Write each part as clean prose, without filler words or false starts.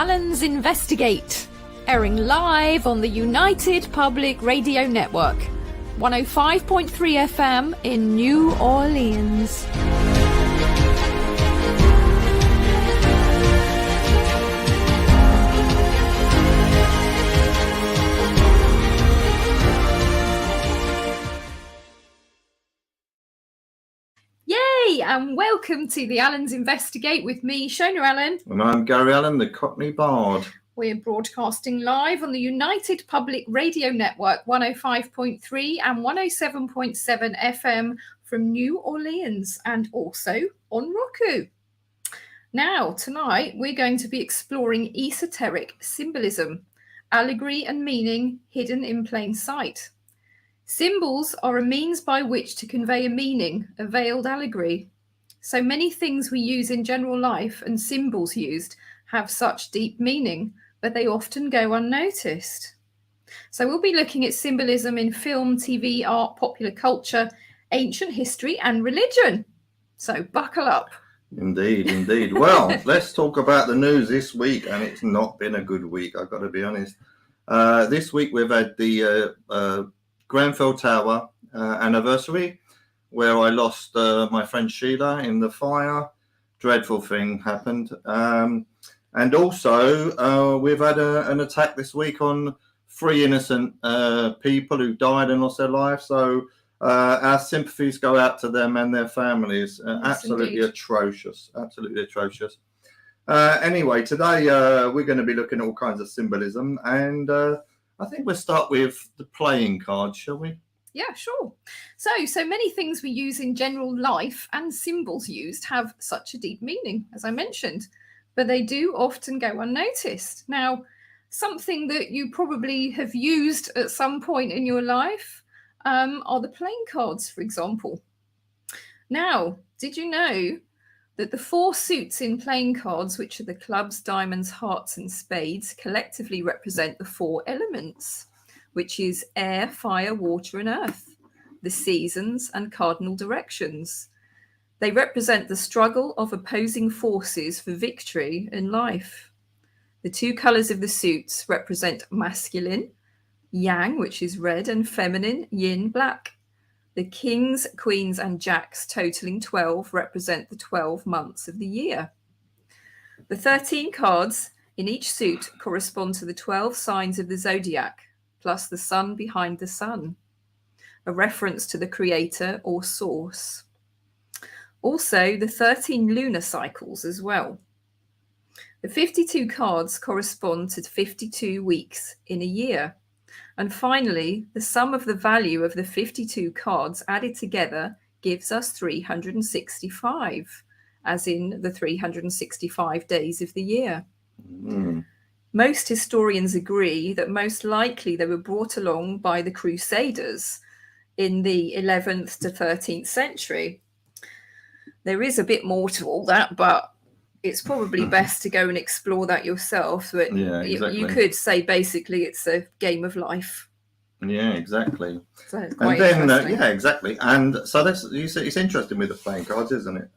Allen's Investigate, airing live on the United Public Radio Network, 105.3 FM in New Orleans. Yay, and welcome to the Allen's Investigate with me, Shona Allen. And I'm Gary Allen, the Cockney Bard. We're broadcasting live on the United Public Radio Network, 105.3 and 107.7 FM from New Orleans, and also on Roku. Now, tonight, we're going to be exploring esoteric symbolism, allegory and meaning hidden in plain sight. Symbols are a means by which to convey a meaning, a veiled allegory. So many things we use in general life and symbols used have such deep meaning, but they often go unnoticed. So we'll be looking at symbolism in film, TV, art, popular culture, ancient history, and religion. So buckle up. Indeed. Well, let's talk about the news this week, and it's not been a good week, I've got to be honest. This week we've had the Grenfell Tower anniversary, where I lost my friend Sheila in the fire. Dreadful thing happened. And also, we've had an attack this week on 3 innocent people who died and lost their lives. So our sympathies go out to them and their families. Absolutely atrocious. Anyway, today we're going to be looking at all kinds of symbolism. And I think we'll start with the playing cards, shall we? Yeah, sure. So many things we use in general life and symbols used have such a deep meaning, as I mentioned, but they do often go unnoticed. Now, something that you probably have used at some point in your life are the playing cards, for example. Now, did you know that the 4 suits in playing cards, which are the clubs, diamonds, hearts, and spades, collectively represent the 4 elements, which is air, fire, water, and earth, the seasons and cardinal directions. They represent the struggle of opposing forces for victory in life. The 2 colors of the suits represent masculine, yang, which is red, and feminine, yin, black. The kings, queens, and jacks, totaling 12, represent the 12 months of the year. The 13 cards in each suit correspond to the 12 signs of the zodiac, plus the sun behind the sun, a reference to the creator or source. Also, the 13 lunar cycles as well. The 52 cards correspond to 52 weeks in a year. And finally, the sum of the value of the 52 cards added together gives us 365, as in the 365 days of the year. Most historians agree that most likely they were brought along by the Crusaders in the 11th to 13th century. There is a bit more to all that, but it's probably best to go and explore that yourself. But yeah, exactly. You could say basically it's a game of life. Yeah, exactly. So it's quite interesting. Yeah, exactly. And so it's interesting with the playing cards, isn't it?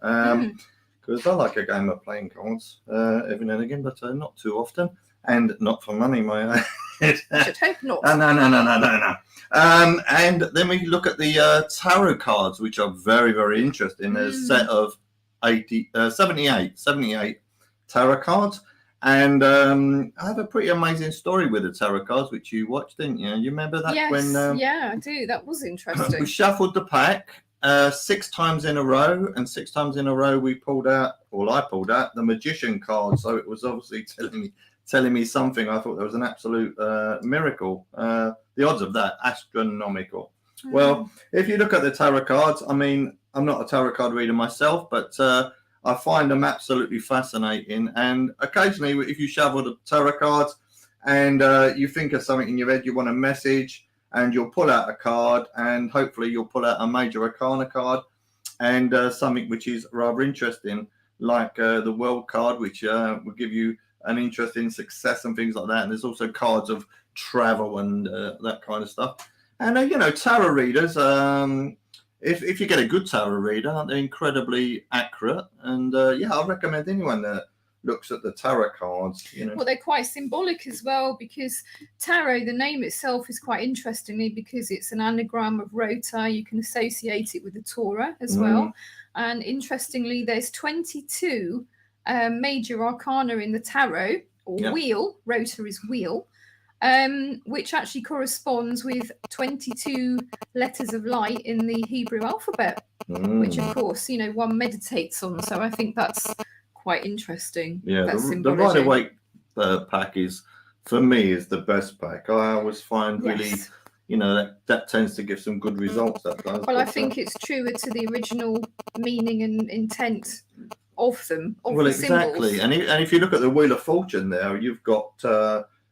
Because I like a game of playing cards every now and again, but not too often. And not for money, my I should hope not. No. And then we look at the tarot cards, which are very, very interesting. There's a set of 78 tarot cards. And I have a pretty amazing story with the tarot cards, which you watched, didn't you? You remember that? Yes, yeah, I do. That was interesting. We shuffled the pack 6 times in a row, and 6 times in a row I pulled out the magician card. So it was obviously telling me something. I thought there was an absolute miracle. The odds of that, astronomical. Well, if you look at the tarot cards, I mean, I'm not a tarot card reader myself, but I find them absolutely fascinating. And occasionally, if you shuffle the tarot cards and you think of something in your head, you want a message, and you'll pull out a card, and hopefully you'll pull out a major arcana card and something which is rather interesting, like the world card, which will give you an interest in success and things like that. And there's also cards of travel and that kind of stuff. And, tarot readers, if you get a good tarot reader, they're incredibly accurate. And, I recommend anyone that looks at the tarot cards, you know. Well, they're quite symbolic as well, because tarot, the name itself is quite interestingly because it's an anagram of rota. You can associate it with the Torah as well. And interestingly, there's 22 major arcana in the tarot, or wheel. Rota is wheel. Which actually corresponds with 22 letters of light in the Hebrew alphabet, which of course, you know, one meditates on. So I think that's quite interesting. Yeah, the Rider-Waite pack is, for me, is the best pack. I always find really, you know, that tends to give some good results. That does. Well, I think it's truer to the original meaning and intent of them. Of well, the exactly. symbols. And if you look at the Wheel of Fortune there, you've got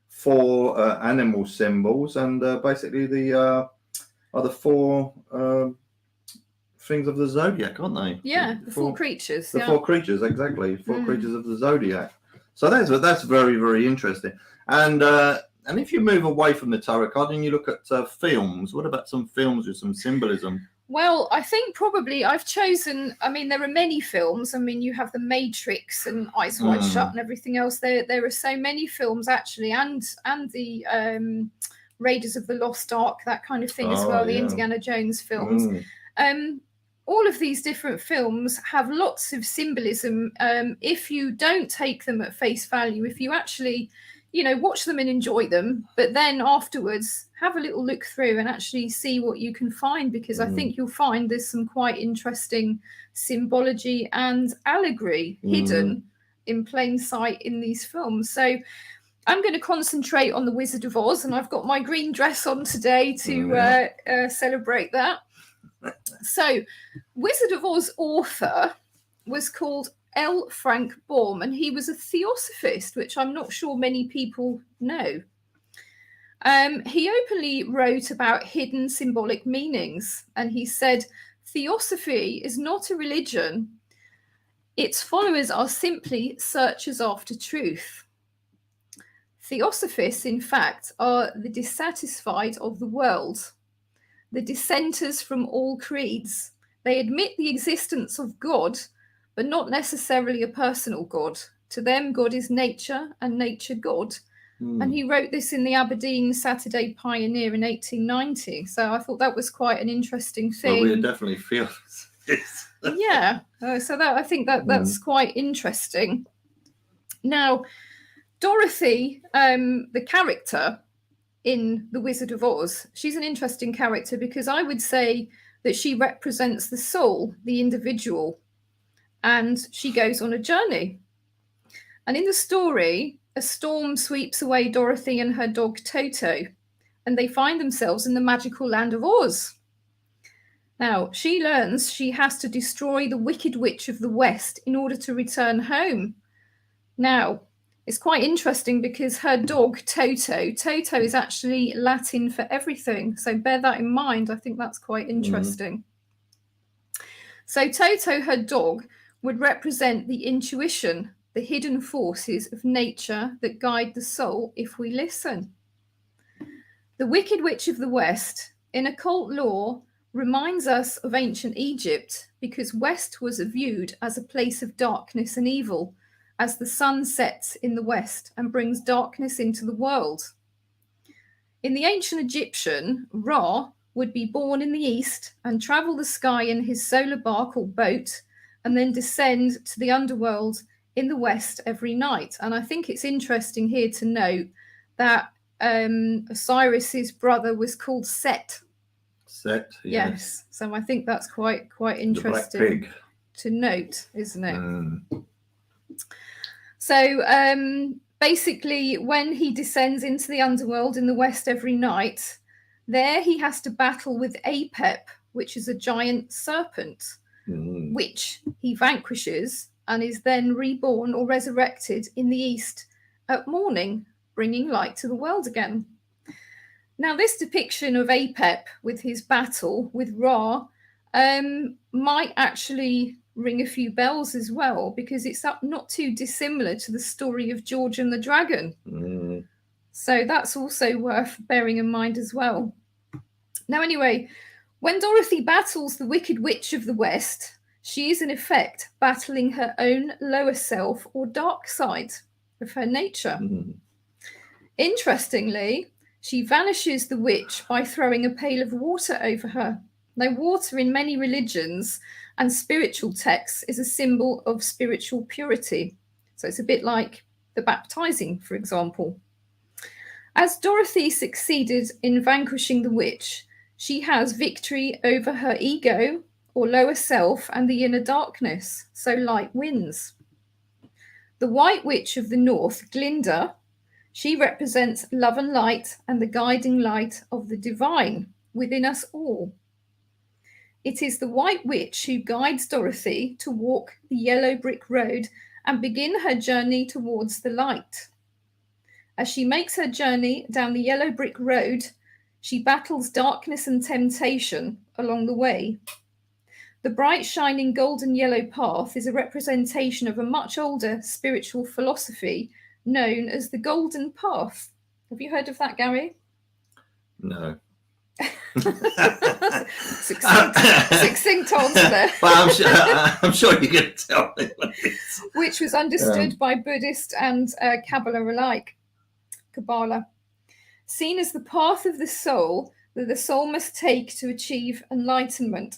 4 animal symbols, and basically the are the 4 things of the zodiac, aren't they? Yeah, the 4 creatures. The 4 creatures, exactly. 4 creatures of the zodiac. So that's very, very interesting. And if you move away from the tarot card and you look at films, what about some films with some symbolism? Well, I think probably I've chosen, I mean, there are many films. I mean, you have The Matrix and Eyes Wide Shut and everything else. There are so many films actually, and the Raiders of the Lost Ark, that kind of thing as well, the Indiana Jones films. All of these different films have lots of symbolism. If you don't take them at face value, if you actually, you know, watch them and enjoy them, but then afterwards have a little look through and actually see what you can find, because I think you'll find there's some quite interesting symbology and allegory hidden in plain sight in these films. So I'm going to concentrate on The Wizard of Oz, and I've got my green dress on today to celebrate that. So Wizard of Oz author was called L. Frank Baum, and he was a theosophist, which I'm not sure many people know. He openly wrote about hidden symbolic meanings, and he said, "Theosophy is not a religion. Its followers are simply searchers after truth. Theosophists, in fact, are the dissatisfied of the world, the dissenters from all creeds. They admit the existence of God, but not necessarily a personal God. To them, God is nature and nature God." And he wrote this in the Aberdeen Saturday Pioneer in 1890. So I thought that was quite an interesting thing. Well, we definitely feel this. Yeah. So that I think that's quite interesting. Now, Dorothy, the character in The Wizard of Oz, she's an interesting character because I would say that she represents the soul, the individual, and she goes on a journey. And in the story, a storm sweeps away Dorothy and her dog Toto, and they find themselves in the magical land of Oz. Now, she learns she has to destroy the Wicked Witch of the West in order to return home. Now, it's quite interesting because her dog Toto is actually Latin for everything. So bear that in mind. I think that's quite interesting. So Toto, her dog, would represent the intuition, the hidden forces of nature that guide the soul if we listen. The Wicked Witch of the West, in occult lore, reminds us of ancient Egypt because West was viewed as a place of darkness and evil, as the sun sets in the west and brings darkness into the world. In the ancient Egyptian, Ra would be born in the east and travel the sky in his solar bark or boat, and then descend to the underworld in the west every night. And I think it's interesting here to note that Osiris's brother was called Set. Set, yes. So I think that's quite interesting to note, isn't it? So basically, when he descends into the underworld in the west every night, there he has to battle with Apep, which is a giant serpent, which he vanquishes and is then reborn or resurrected in the east at morning, bringing light to the world again. Now, this depiction of Apep with his battle with Ra might actually ring a few bells as well, because it's not too dissimilar to the story of George and the Dragon. So that's also worth bearing in mind as well. Now, anyway, when Dorothy battles the Wicked Witch of the West, She is in effect battling her own lower self or dark side of her nature. Interestingly, she vanishes the witch by throwing a pail of water over her. Now, water in many religions and spiritual texts is a symbol of spiritual purity. So it's a bit like the baptizing, for example. As Dorothy succeeded in vanquishing the witch, she has victory over her ego or lower self and the inner darkness, so light wins. The White Witch of the North, Glinda, she represents love and light and the guiding light of the divine within us all. It is the White Witch who guides Dorothy to walk the yellow brick road and begin her journey towards the light. As she makes her journey down the yellow brick road, she battles darkness and temptation along the way. The bright, shining golden yellow path is a representation of a much older spiritual philosophy known as the Golden Path. Have you heard of that, Gary? No. Succinct answer there. Well, I'm sure you can tell me. Which was understood by Buddhist and Kabbalah alike. Kabbalah. Seen as the path of the soul that the soul must take to achieve enlightenment.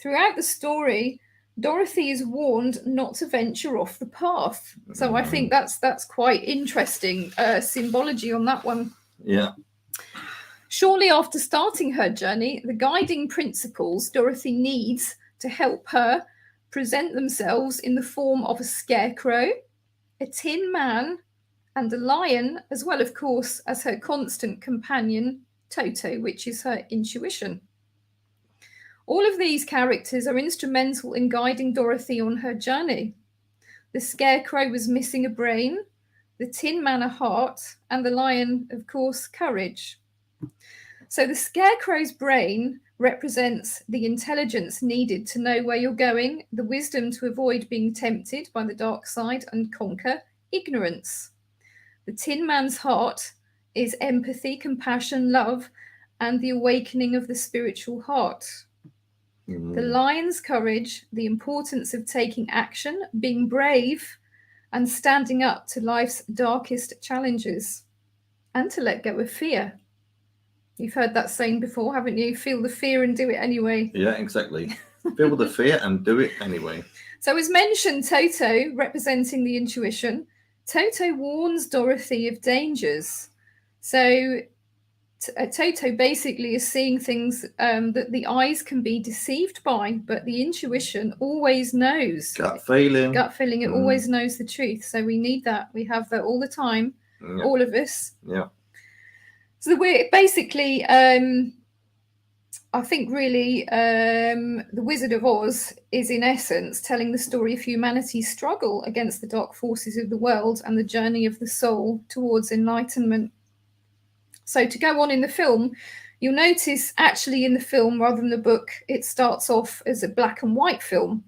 Throughout the story, Dorothy is warned not to venture off the path. So I think that's quite interesting symbology on that one. Yeah. Shortly after starting her journey, the guiding principles Dorothy needs to help her present themselves in the form of a scarecrow, a tin man, and a lion, as well, of course, as her constant companion, Toto, which is her intuition. All of these characters are instrumental in guiding Dorothy on her journey. The scarecrow was missing a brain, the tin man a heart, and the lion, of course, courage. So the scarecrow's brain represents the intelligence needed to know where you're going, the wisdom to avoid being tempted by the dark side and conquer ignorance. The tin man's heart is empathy, compassion, love, and the awakening of the spiritual heart. The lion's courage, the importance of taking action, being brave, and standing up to life's darkest challenges, and to let go of fear. You've heard that saying before, haven't you? Feel the fear and do it anyway. Yeah, exactly. Feel the fear and do it anyway. So as mentioned, Toto, representing the intuition, Toto warns Dorothy of dangers. So Toto basically is seeing things that the eyes can be deceived by, but the intuition always knows. Gut feeling. It always knows the truth. So we need that. We have that all the time, all of us. Yeah. So we're basically, I think really, the Wizard of Oz is in essence telling the story of humanity's struggle against the dark forces of the world and the journey of the soul towards enlightenment. So to go on in the film, you'll notice actually in the film rather than the book, it starts off as a black and white film,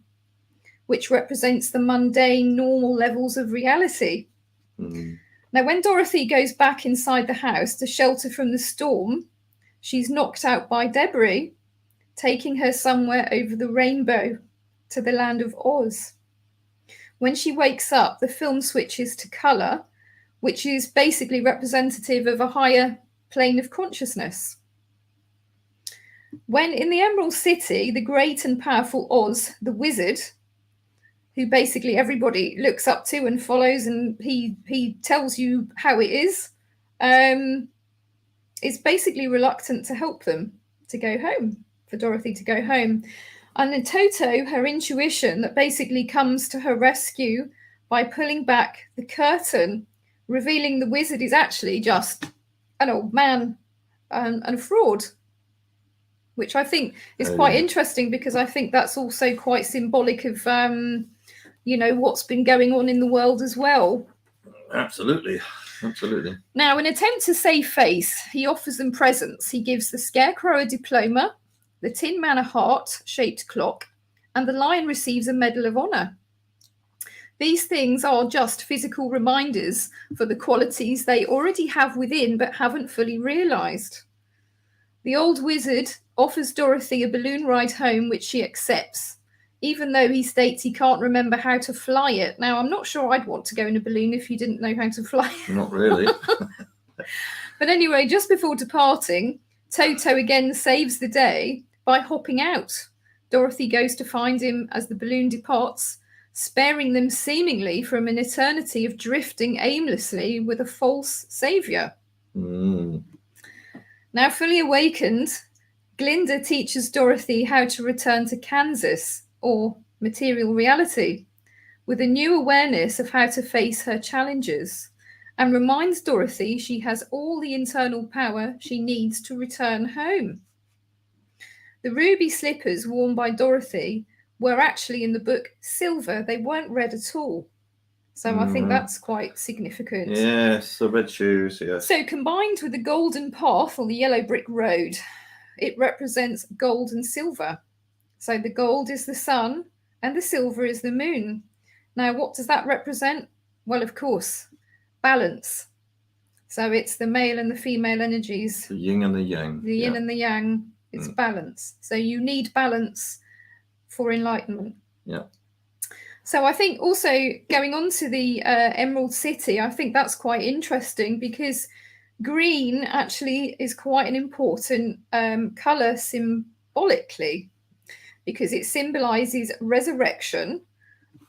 which represents the mundane, normal levels of reality. Now, when Dorothy goes back inside the house to shelter from the storm, she's knocked out by debris, taking her somewhere over the rainbow to the land of Oz. When she wakes up, the film switches to colour, which is basically representative of a higher plane of consciousness. When in the Emerald City, the great and powerful Oz, the wizard, who basically everybody looks up to and follows, and he tells you how it is basically reluctant to help them to go home, for Dorothy to go home. And then Toto, her intuition, that basically comes to her rescue by pulling back the curtain, revealing the wizard is actually just an old man and a fraud, which I think is quite interesting, because I think that's also quite symbolic of, what's been going on in the world as well. Absolutely. Now, in an attempt to save face, he offers them presents. He gives the scarecrow a diploma, the tin man a heart-shaped clock, and the lion receives a medal of honor. These things are just physical reminders for the qualities they already have within but haven't fully realized. The old wizard offers Dorothy a balloon ride home, which she accepts. even though he states he can't remember how to fly it. Now, I'm not sure I'd want to go in a balloon if you didn't know how to fly it. Not really. But anyway, just before departing, Toto again saves the day by hopping out. Dorothy goes to find him as the balloon departs, sparing them seemingly from an eternity of drifting aimlessly with a false saviour. Now, fully awakened, Glinda teaches Dorothy how to return to Kansas, or material reality, with a new awareness of how to face her challenges, and reminds Dorothy she has all the internal power she needs to return home. The ruby slippers worn by Dorothy were actually in the book silver. They weren't red at all. So I think that's quite significant. Yes, the red shoes, yes. So combined with the golden path or the yellow brick road, it represents gold and silver. So the gold is the sun and the silver is the moon. Now, what does that represent? Well, of course, balance. So it's the male and the female energies. The yin and the yang. The yin and the yang. It's balance. So you need balance for enlightenment. Yeah. So I think also going on to the Emerald City, I think that's quite interesting because green actually is quite an important colour symbolically, because it symbolises resurrection,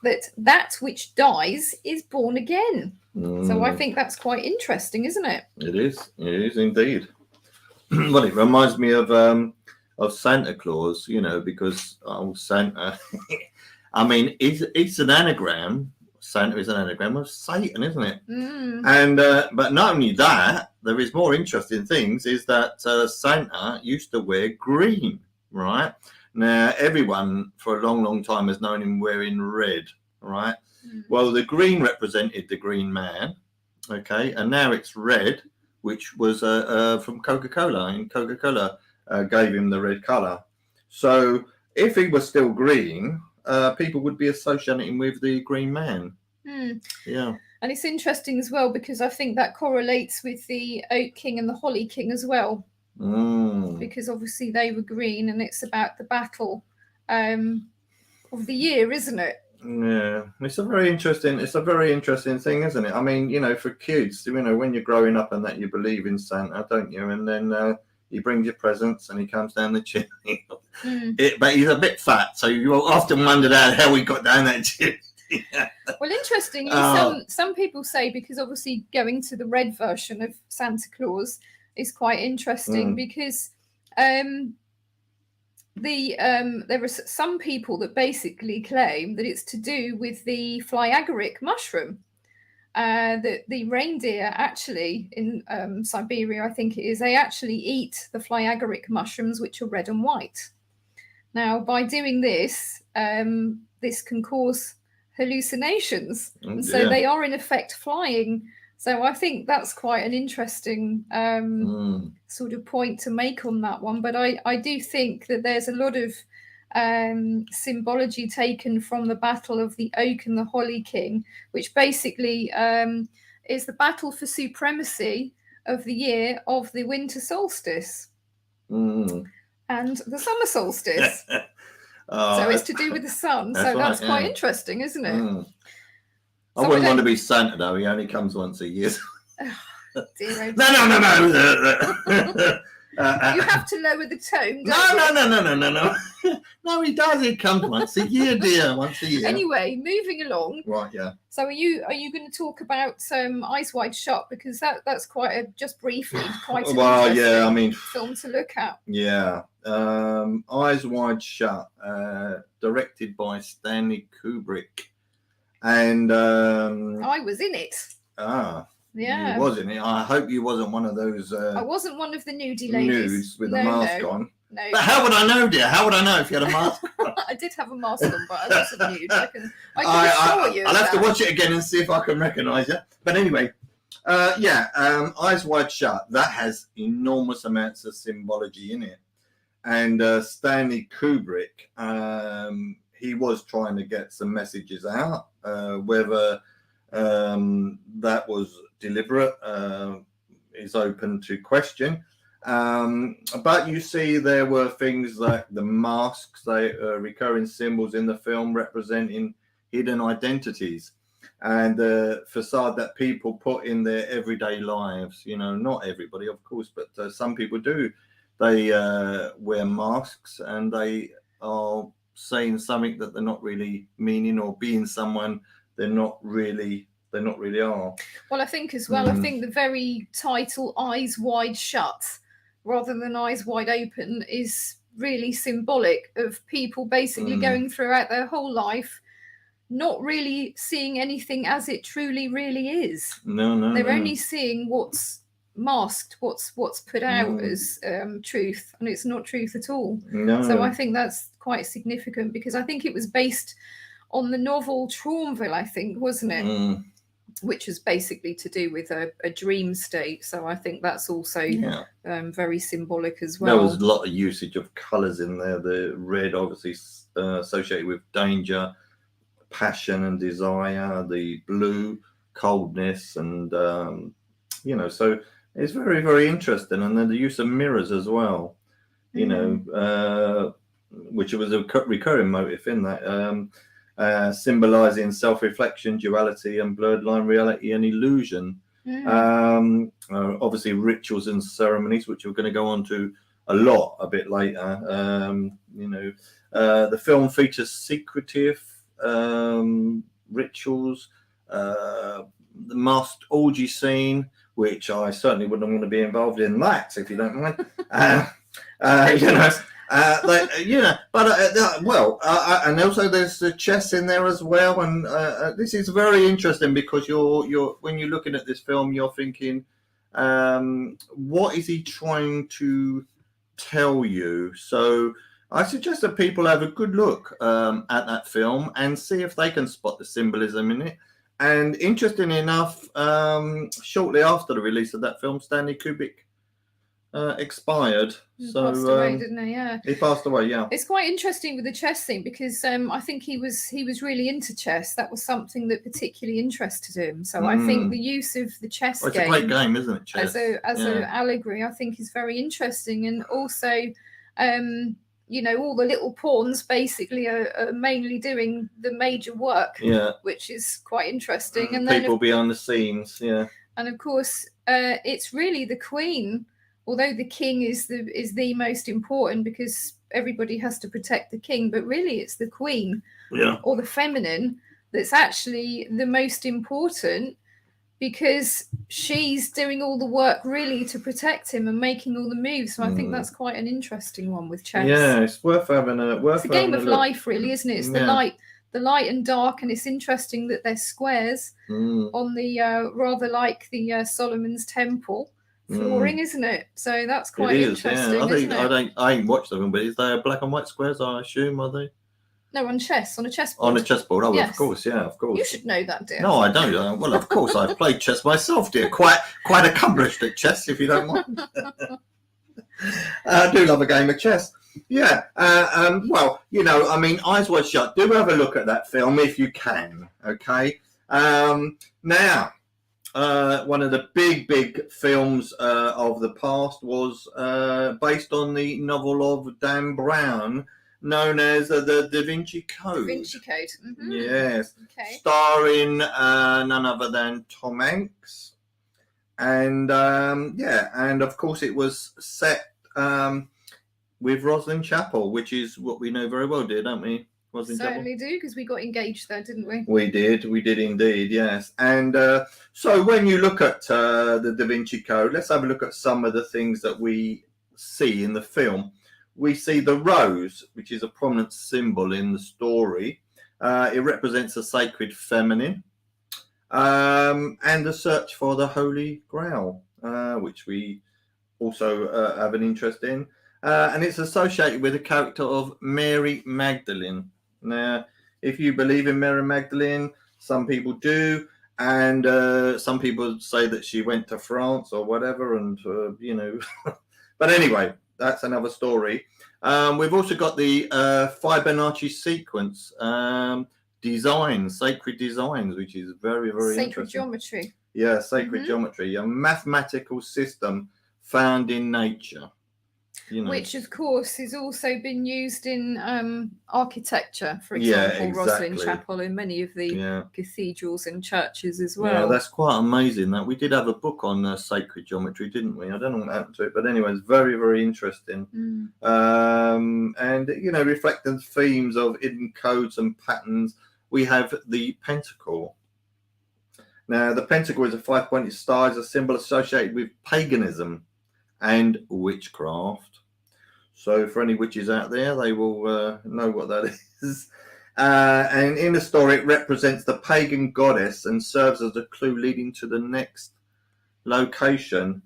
that which dies is born again. So I think that's quite interesting, isn't it? It is indeed. Well, it reminds me of Santa Claus, you know, because Santa, I mean, it's an anagram. Santa is an anagram of Satan, isn't it? And but not only that, there is more interesting things. Is that Santa used to wear green, right? Now everyone for a long time has known him wearing red, right? Well, the green represented the Green Man, okay, and now it's red, which was from Coca-Cola, and Coca-Cola gave him the red color. So if he was still green, people would be associating him with the Green Man. Yeah. And it's interesting as well because I think that correlates with the Oak King and the Holly King as well. Because obviously they were green, and it's about the battle of the year, isn't it? Yeah, it's a very interesting thing, isn't it? I mean, you know, for kids, you know, when you're growing up and that you believe in Santa, don't you? And then he brings you presents and he comes down the chimney. But he's a bit fat, so you often wondered how he got down that chimney. Well, interestingly, some people say, because obviously going to the red version of Santa Claus is quite interesting because there are some people that basically claim that it's to do with the flyagaric mushroom. The reindeer actually in Siberia, I think it is, they actually eat the flyagaric mushrooms, which are red and white. Now, by doing this, this can cause hallucinations, and so they are in effect flying. So I think that's quite an interesting sort of point to make on that one. But I do think that there's a lot of symbology taken from the Battle of the Oak and the Holly King, which basically is the battle for supremacy of the year of the winter solstice and the summer solstice. So it's to do with the sun. So that's quite interesting, isn't it? I wouldn't want to be Santa, though. He only comes once a year. Dear, No. You have to lower the tone. No. No, he does. He comes once a year, dear. Once a year. Anyway, moving along. Right, yeah. So are you going to talk about Eyes Wide Shut, because that's quite just briefly quite an interesting film to look at. Yeah. Eyes Wide Shut, directed by Stanley Kubrick, and I was in it. Yeah, you was in it. I hope you wasn't one of those. I wasn't one of the nudie ladies. Nudes with a mask on. No. But how would I know, dear? How would I know if you had a mask on? I did have a mask on, but I wasn't nude. I can assure you. I'll have to watch it again and see if I can recognise you. But anyway, Eyes Wide Shut. That has enormous amounts of symbology in it, and Stanley Kubrick. He was trying to get some messages out. Whether that was deliberate is open to question. But you see, there were things like the masks, they recurring symbols in the film representing hidden identities and the facade that people put in their everyday lives. You know, not everybody, of course, but some people do. They wear masks and they are saying something that they're not really meaning, or being someone they're not really are. Well, I think as well, I think the very title "Eyes Wide Shut" rather than "Eyes Wide Open" is really symbolic of people basically going throughout their whole life not really seeing anything as it truly really is. They're only seeing what's masked, what's put out as truth, and it's not truth at all. So I think that's quite significant, because I think it was based on the novel Traumville, I think, wasn't it? Which is basically to do with a dream state. So I think that's also very symbolic as well. There was a lot of usage of colours in there. The red, obviously, associated with danger, passion and desire. The blue, coldness, and so it's very, very interesting. And then the use of mirrors as well, which was a recurring motif in that, symbolizing self-reflection, duality, and blurred line reality and illusion. Obviously, rituals and ceremonies, which we're going to go on to a bit later. The film features secretive rituals, the masked orgy scene, which I certainly wouldn't want to be involved in that, if you don't mind. And also there's the chess in there as well, and this is very interesting, because you're when you're looking at this film, you're thinking, what is he trying to tell you? So I suggest that people have a good look at that film and see if they can spot the symbolism in it. And interesting enough, shortly after the release of that film, Stanley Kubrick expired. He passed away, didn't he? Yeah, he passed away. Yeah, it's quite interesting with the chess thing, because I think he was really into chess. That was something that particularly interested him. So I think the use of the chess game, it's a great game, isn't it? Chess as an allegory, I think is very interesting. And also, all the little pawns basically are mainly doing the major work, which is quite interesting. And people behind the scenes, and of course, it's really the queen. Although the king is the most important, because everybody has to protect the king, but really it's the queen or the feminine that's actually the most important, because she's doing all the work really to protect him and making all the moves. So I think that's quite an interesting one with chess. Yeah, it's worth having it's a game of life, really, isn't it? It's the light and dark, and it's interesting that they're squares on the rather like the Solomon's Temple flooring, isn't it? So that's quite interesting. I ain't watched them, but is they black and white squares? I assume, are they? No, on a chessboard. On a chessboard, oh, yes. Of course. You should know that, dear. No, I don't. Well, of course, I've played chess myself, dear. Quite accomplished at chess, if you don't mind. I do love a game of chess. Yeah. Eyes Wide Shut. Do have a look at that film if you can. Okay. Now, one of the big films of the past was based on the novel of Dan Brown, known as the Da Vinci Code. Da Vinci Code. Mm-hmm. Yes. Okay. Starring none other than Tom Hanks. And and of course it was set with Rosslyn Chapel, which is what we know very well, dear, don't we? Certainly do, because we got engaged there, didn't we? We did indeed, yes. And so when you look at the Da Vinci Code, let's have a look at some of the things that we see in the film. We see the rose, which is a prominent symbol in the story. It represents a sacred feminine, and the search for the Holy Grail, which we also have an interest in. And it's associated with the character of Mary Magdalene. Now, if you believe in Mary Magdalene, some people do, and some people say that she went to France or whatever, and But anyway, that's another story. We've also got the Fibonacci sequence designs, sacred designs, which is very, very sacred interesting. Geometry. Yeah, sacred geometry, a mathematical system found in nature. You know. Which, of course, has also been used in architecture, for Yeah, example, exactly. Roslin Chapel, in many of the cathedrals and churches as well. Yeah, that's quite amazing. That we did have a book on sacred geometry, didn't we? I don't know what happened to it, but anyway, it's very, very interesting. And, you know, reflecting themes of hidden codes and patterns, we have the pentacle. Now, the pentacle is a 5-pointed star, is a symbol associated with paganism and witchcraft. So for any witches out there, they will know what that is. And in the story, it represents the pagan goddess and serves as a clue leading to the next location,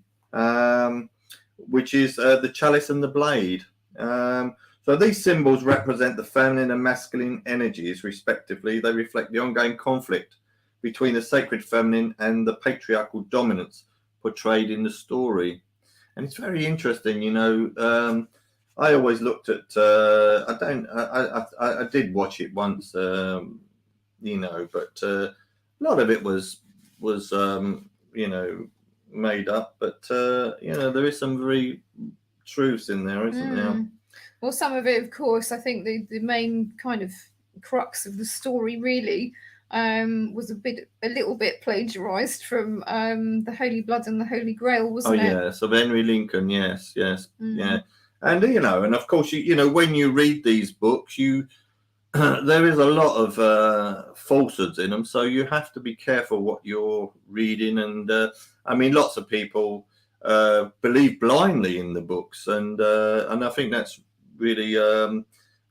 which is the chalice and the blade. So these symbols represent the feminine and masculine energies, respectively. They reflect the ongoing conflict between the sacred feminine and the patriarchal dominance portrayed in the story. And it's very interesting, you know. I always looked at. I did watch it once, you know, but a lot of it was you know, made up. But you know, there is some very truths in there, isn't there? Well, some of it, of course, I think the main kind of crux of the story really was a little bit plagiarized from the Holy Blood and the Holy Grail, wasn't it? Oh yes, of Henry Lincoln. Yes, yeah. And you know, and of course, you know, when you read these books, there is a lot of falsehoods in them, so you have to be careful what you're reading. And I mean, lots of people believe blindly in the books, and I think that's really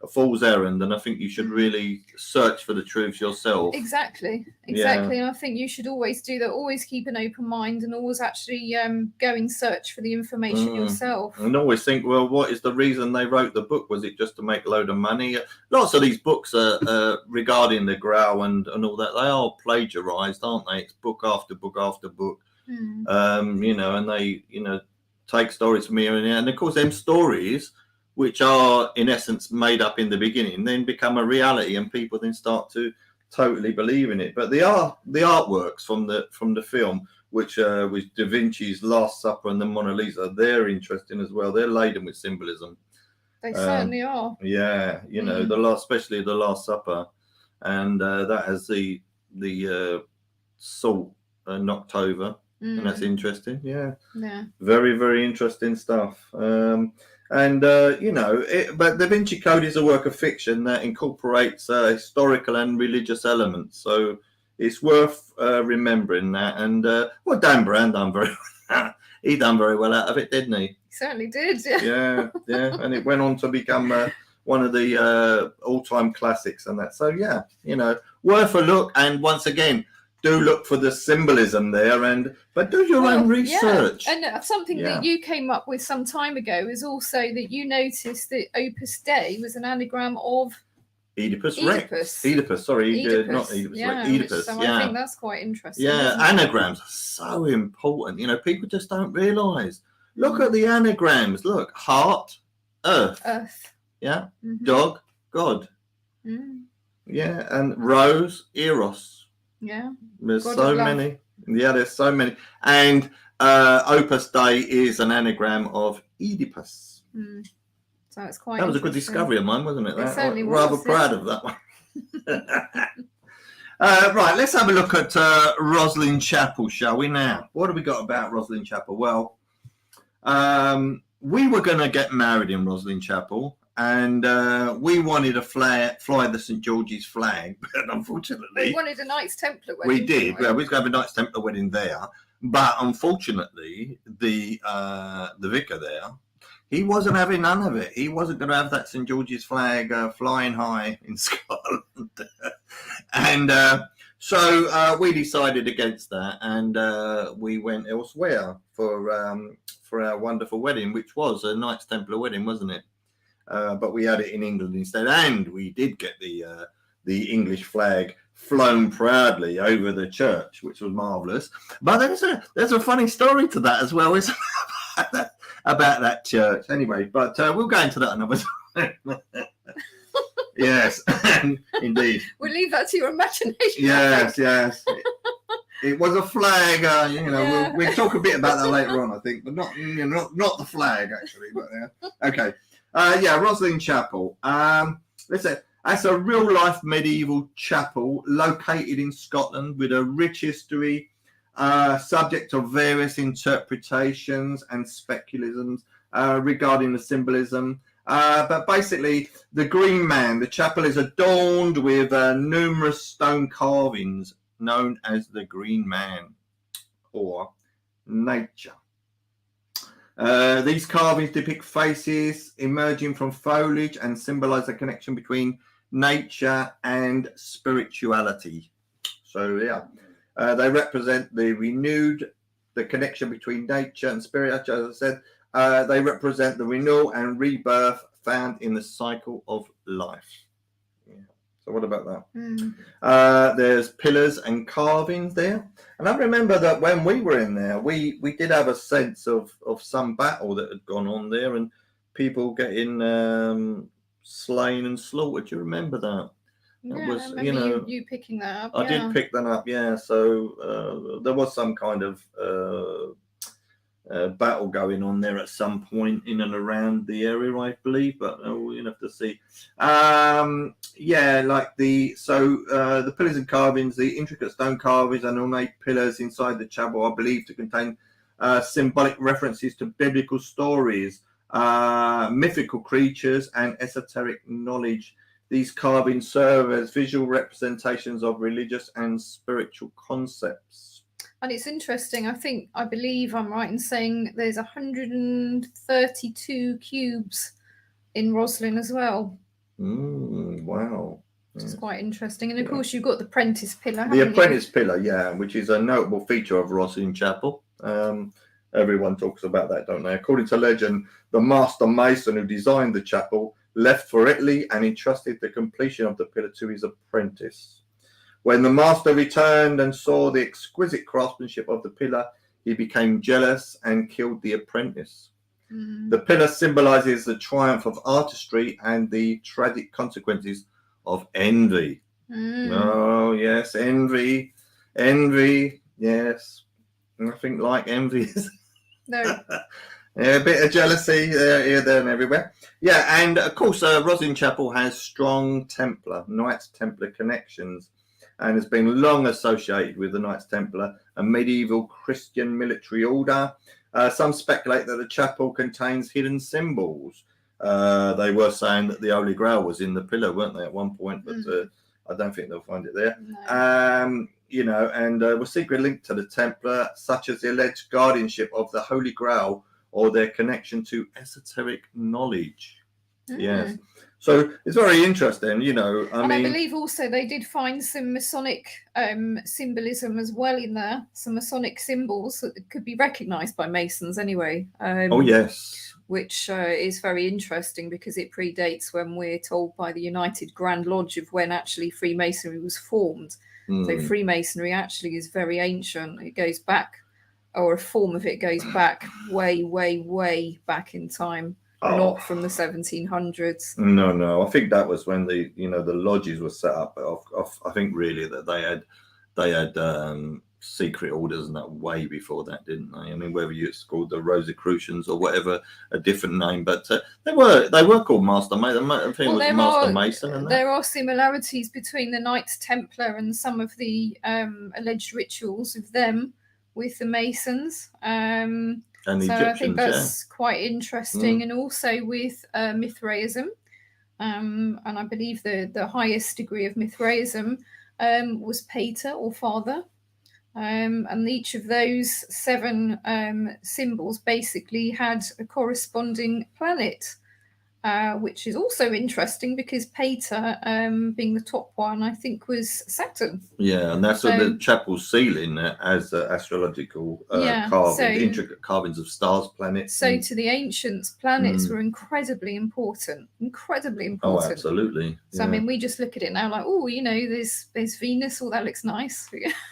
a fool's errand. And I think you should really search for the truth yourself. Exactly. And I think you should always do that. Always keep an open mind, and always actually go and search for the information yourself. And always think, well, what is the reason they wrote the book? Was it just to make a load of money? Lots of these books are regarding the Grail and all that. They are plagiarized, aren't they? It's book after book after book. You know, and they, you know, take stories from here and there. And of course, them stories, which are in essence made up in the beginning, then become a reality, and people then start to totally believe in it. But the artworks from the film, which was Da Vinci's Last Supper and the Mona Lisa, they're interesting as well. They're laden with symbolism. They certainly are. Yeah, you know, especially the Last Supper, and that has the salt knocked over, and that's interesting. Yeah, very, very interesting stuff. And you know, but Da Vinci Code is a work of fiction that incorporates historical and religious elements, so it's worth remembering that. And well, Dan Brown done very well out of it, didn't he? He certainly did. Yeah, and it went on to become one of the all-time classics and that. So yeah, you know, worth a look. And once again, do look for the symbolism there, but do your own research. And something that you came up with some time ago is also that you noticed that Opus Dei was an anagram of Oedipus Rex. Oedipus, sorry, not Oedipus Rex. Oedipus. So I think that's quite interesting. Yeah, anagrams are so important. You know, people just don't realise. Look at the anagrams. Look, heart, earth. Yeah, dog, God. Yeah, and rose, eros. Yeah, there's so many. Yeah, there's so many. And Opus Dei is an anagram of Oedipus. So it's quite. That was a good discovery of mine, wasn't it? It certainly was. Rather proud of that one. Right, let's have a look at Roslin Chapel, shall we? Now, what have we got about Roslin Chapel? Well, we were going to get married in Roslin Chapel. And we wanted to fly the St. George's flag, but unfortunately... We wanted a Knights Templar wedding. We did. Well, we was going to have a Knights Templar wedding there. But unfortunately, the vicar there, he wasn't having none of it. He wasn't going to have that St. George's flag flying high in Scotland. And so we decided against that, and we went elsewhere for our wonderful wedding, which was a Knights Templar wedding, wasn't it? But we had it in England instead, and we did get the English flag flown proudly over the church, which was marvellous. But there's a funny story to that as well, isn't it? about that church. Anyway, but we'll go into that another time. Yes, indeed. We'll leave that to your imagination. Yes. It was a flag. Yeah. We'll talk a bit about that later on, I think, but not the flag actually. But okay. Rosslyn Chapel. Listen, that's a real life medieval chapel located in Scotland with a rich history, subject of various interpretations and speculisms regarding the symbolism. But basically, the Green Man, the chapel is adorned with numerous stone carvings known as the Green Man or nature. These carvings depict faces emerging from foliage and symbolize a connection between nature and spirituality. So they represent the connection between nature and spirit. As I said, they represent the renewal and rebirth found in the cycle of life. So what about that? There's pillars and carvings there. And I remember that when we were in there, we did have a sense of some battle that had gone on there and people getting slain and slaughtered. Do you remember that? I remember you picking that up. I did pick that up, yeah. So there was some kind of battle going on there at some point in and around the area, I believe, but we'll have to see. The pillars and carvings, the intricate stone carvings and ornate pillars inside the chapel are believed to contain symbolic references to biblical stories, mythical creatures, and esoteric knowledge. These carvings serve as visual representations of religious and spiritual concepts. And it's interesting. I believe I'm right in saying there's 132 cubes in Rosslyn as well. Wow. Which is quite interesting. And of course, you've got the Apprentice Pillar. The Apprentice Pillar, yeah, which is a notable feature of Rosslyn Chapel. Everyone talks about that, don't they? According to legend, the master mason who designed the chapel left for Italy and entrusted the completion of the pillar to his apprentice. When the master returned and saw the exquisite craftsmanship of the pillar, he became jealous and killed the apprentice. The pillar symbolizes the triumph of artistry and the tragic consequences of envy. Oh, yes, envy. Yes. Nothing like envy. No. Yeah, a bit of jealousy here, there, and everywhere. Yeah, and of course, Rosslyn Chapel has strong Knights Templar connections, and has been long associated with the Knights Templar, a medieval Christian military order. Some speculate that the chapel contains hidden symbols. They were saying that the Holy Grail was in the pillar, weren't they, at one point? But I don't think they'll find it there. No. And were secretly linked to the Templar, such as the alleged guardianship of the Holy Grail or their connection to esoteric knowledge. Yes. So it's very interesting, I believe also they did find some Masonic symbolism as well in there, some Masonic symbols that could be recognised by Masons anyway. Yes. Which is very interesting because it predates when we're told by the United Grand Lodge of when actually Freemasonry was formed. So Freemasonry actually is very ancient. It goes back, or a form of it goes back way, way, way back in time. Not from the 1700s. No. I think that was when the lodges were set up. I think really that they had secret orders and that way before that, didn't they? I mean, whether it's called the Rosicrucians or whatever, a different name, but they were called Master Mason. I think it was Master Mason. And there are similarities between the Knights Templar and some of the alleged rituals of them with the Masons. And the so Egyptians, I think that's quite interesting, and also with Mithraism, and I believe the highest degree of Mithraism was Pater or Father, and each of those 7 symbols basically had a corresponding planet, which is also interesting because Pater, being the top one, I think was Saturn. Yeah, and that's what the chapel ceiling has astrological carvings, intricate carvings of stars, planets. So to the ancients, planets were incredibly important. Oh, absolutely. So I mean, we just look at it now like, there's Venus. Oh, that looks nice.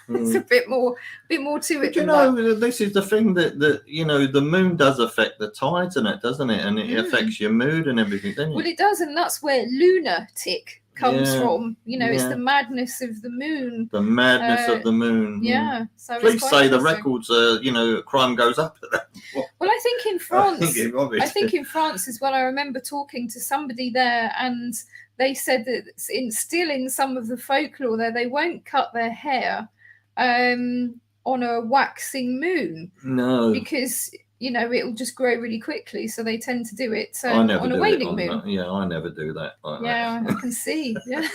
It's a bit more to it. But this is the thing that the moon does affect the tides and it, doesn't it? And it affects your mood and everything, doesn't it? Well, it does, and that's where lunatic comes from. It's the madness of the moon. The madness of the moon. Yeah. So please say the records, crime goes up at that point. Well, I think in France as well. I remember talking to somebody there, and they said that still in some of the folklore there, they won't cut their hair on a waxing moon. No. Because it'll just grow really quickly, so they tend to do it on a waning moon. Yeah, I never do that. I can see. Yeah.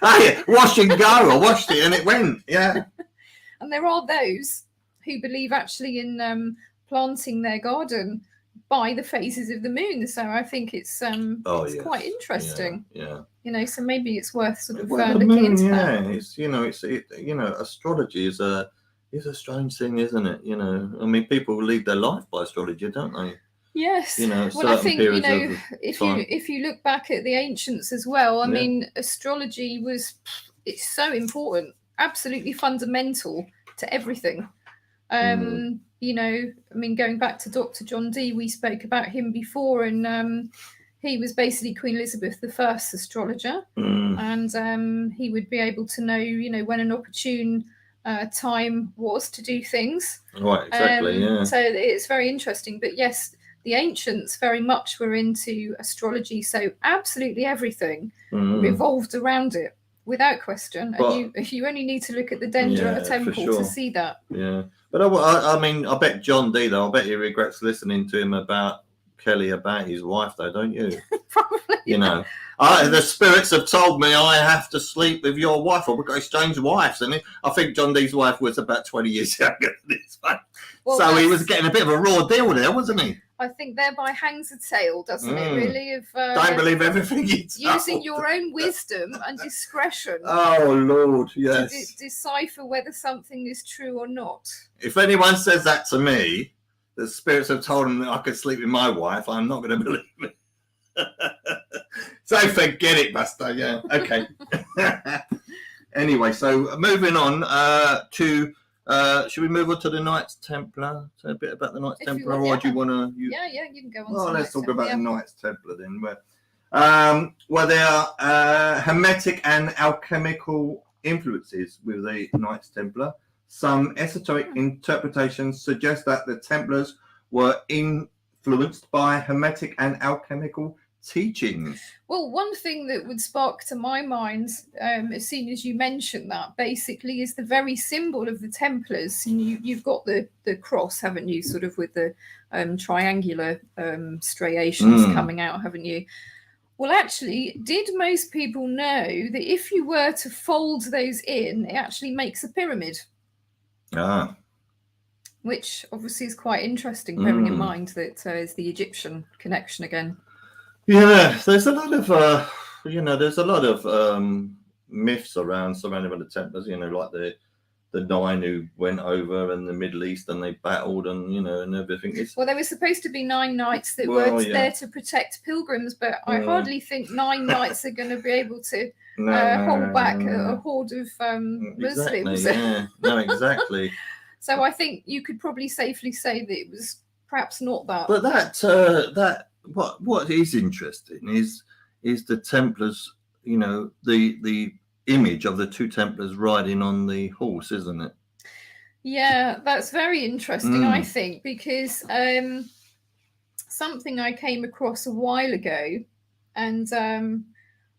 Hey, wash and go. I washed it and it went. Yeah. And there are those who believe actually in planting their garden by the phases of the moon. So I think it's quite interesting. Yeah. So maybe it's worth sort of looking into that. It's astrology is a strange thing, isn't it? I mean, people lead their life by astrology, don't they? Yes. Well, I think if you look back at the ancients as well, I mean, astrology it's so important, absolutely fundamental to everything. I mean, going back to Dr. John Dee, we spoke about him before, and he was basically Queen Elizabeth I's astrologer, and he would be able to know, when an opportune time was to do things. Right, exactly. So it's very interesting. But yes, the ancients very much were into astrology, so absolutely everything revolved around it, without question. And you only need to look at the Dendra temple to see that. Yeah, but I mean, I bet John Dee, though, I bet he regrets listening to him about Kelly about his wife, though, don't you? Probably. The spirits have told me I have to sleep with your wife, or we've got exchanged wives. And I think John Dee's wife was about 20 years younger than this one. Well, so he was getting a bit of a raw deal there, wasn't he? I think thereby hangs a tale, doesn't it, really? Of don't believe everything you tell. Using your own wisdom and discretion. Oh, Lord, yes. To decipher whether something is true or not. If anyone says that to me, the spirits have told him that I could sleep with my wife, I'm not going to believe it. So forget it, Buster. Yeah, okay. Anyway, so moving on to should we move on to the Knights Templar? Say a bit about the Knights Templar, or do you want to? Yeah, you can go on. Well, let's talk about the Knights Templar then. Where there are hermetic and alchemical influences with the Knights Templar. Some esoteric interpretations suggest that the Templars were influenced by hermetic and alchemical teachings. Well, one thing that would spark to my mind as soon as you mention that basically is the very symbol of the Templars. And you've got the cross, haven't you, sort of with the triangular striations coming out, haven't you? Well, actually, did most people know that if you were to fold those in, it actually makes a pyramid? Which obviously is quite interesting, bearing in mind that is the Egyptian connection again. Yeah, there's a lot of myths surrounding the Templars. Like the 9 who went over in the Middle East and they battled and everything. Well, there were supposed to be 9 knights that were there to protect pilgrims, but I hardly think 9 knights are going to be able to hold back a horde of Muslims. Yeah, no, exactly. So I think you could probably safely say that it was perhaps not that. But that what is interesting is the Templars. The image of the 2 Templars riding on the horse, isn't it? Yeah, that's very interesting, I think, because something I came across a while ago, and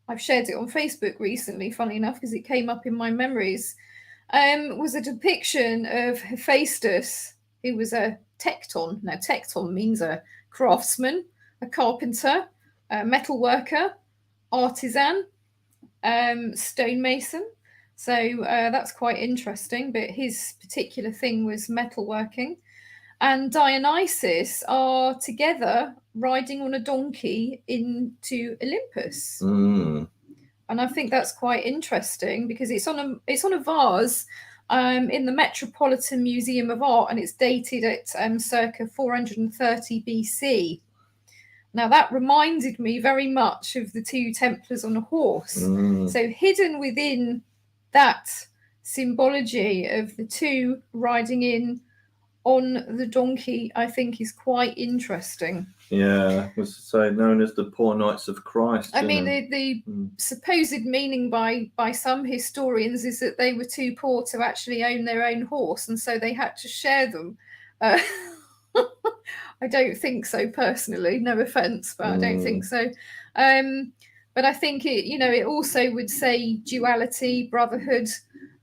I've shared it on Facebook recently, funnily enough, because it came up in my memories, was a depiction of Hephaestus, who was a tecton. Now, tecton means a craftsman, a carpenter, a metal worker, artisan, stonemason. So that's quite interesting. But his particular thing was metalworking. And Dionysus are together riding on a donkey into Olympus. And I think that's quite interesting because it's on a vase in the Metropolitan Museum of Art, and it's dated at circa 430 BC. Now, that reminded me very much of the 2 Templars on a horse. So hidden within that symbology of the 2 riding in on the donkey, I think, is quite interesting. Yeah, was say known as the poor knights of Christ. I mean, the supposed meaning by some historians is that they were too poor to actually own their own horse, and so they had to share them. I don't think so personally. No offence, but I don't think so. But I think it also would say duality, brotherhood,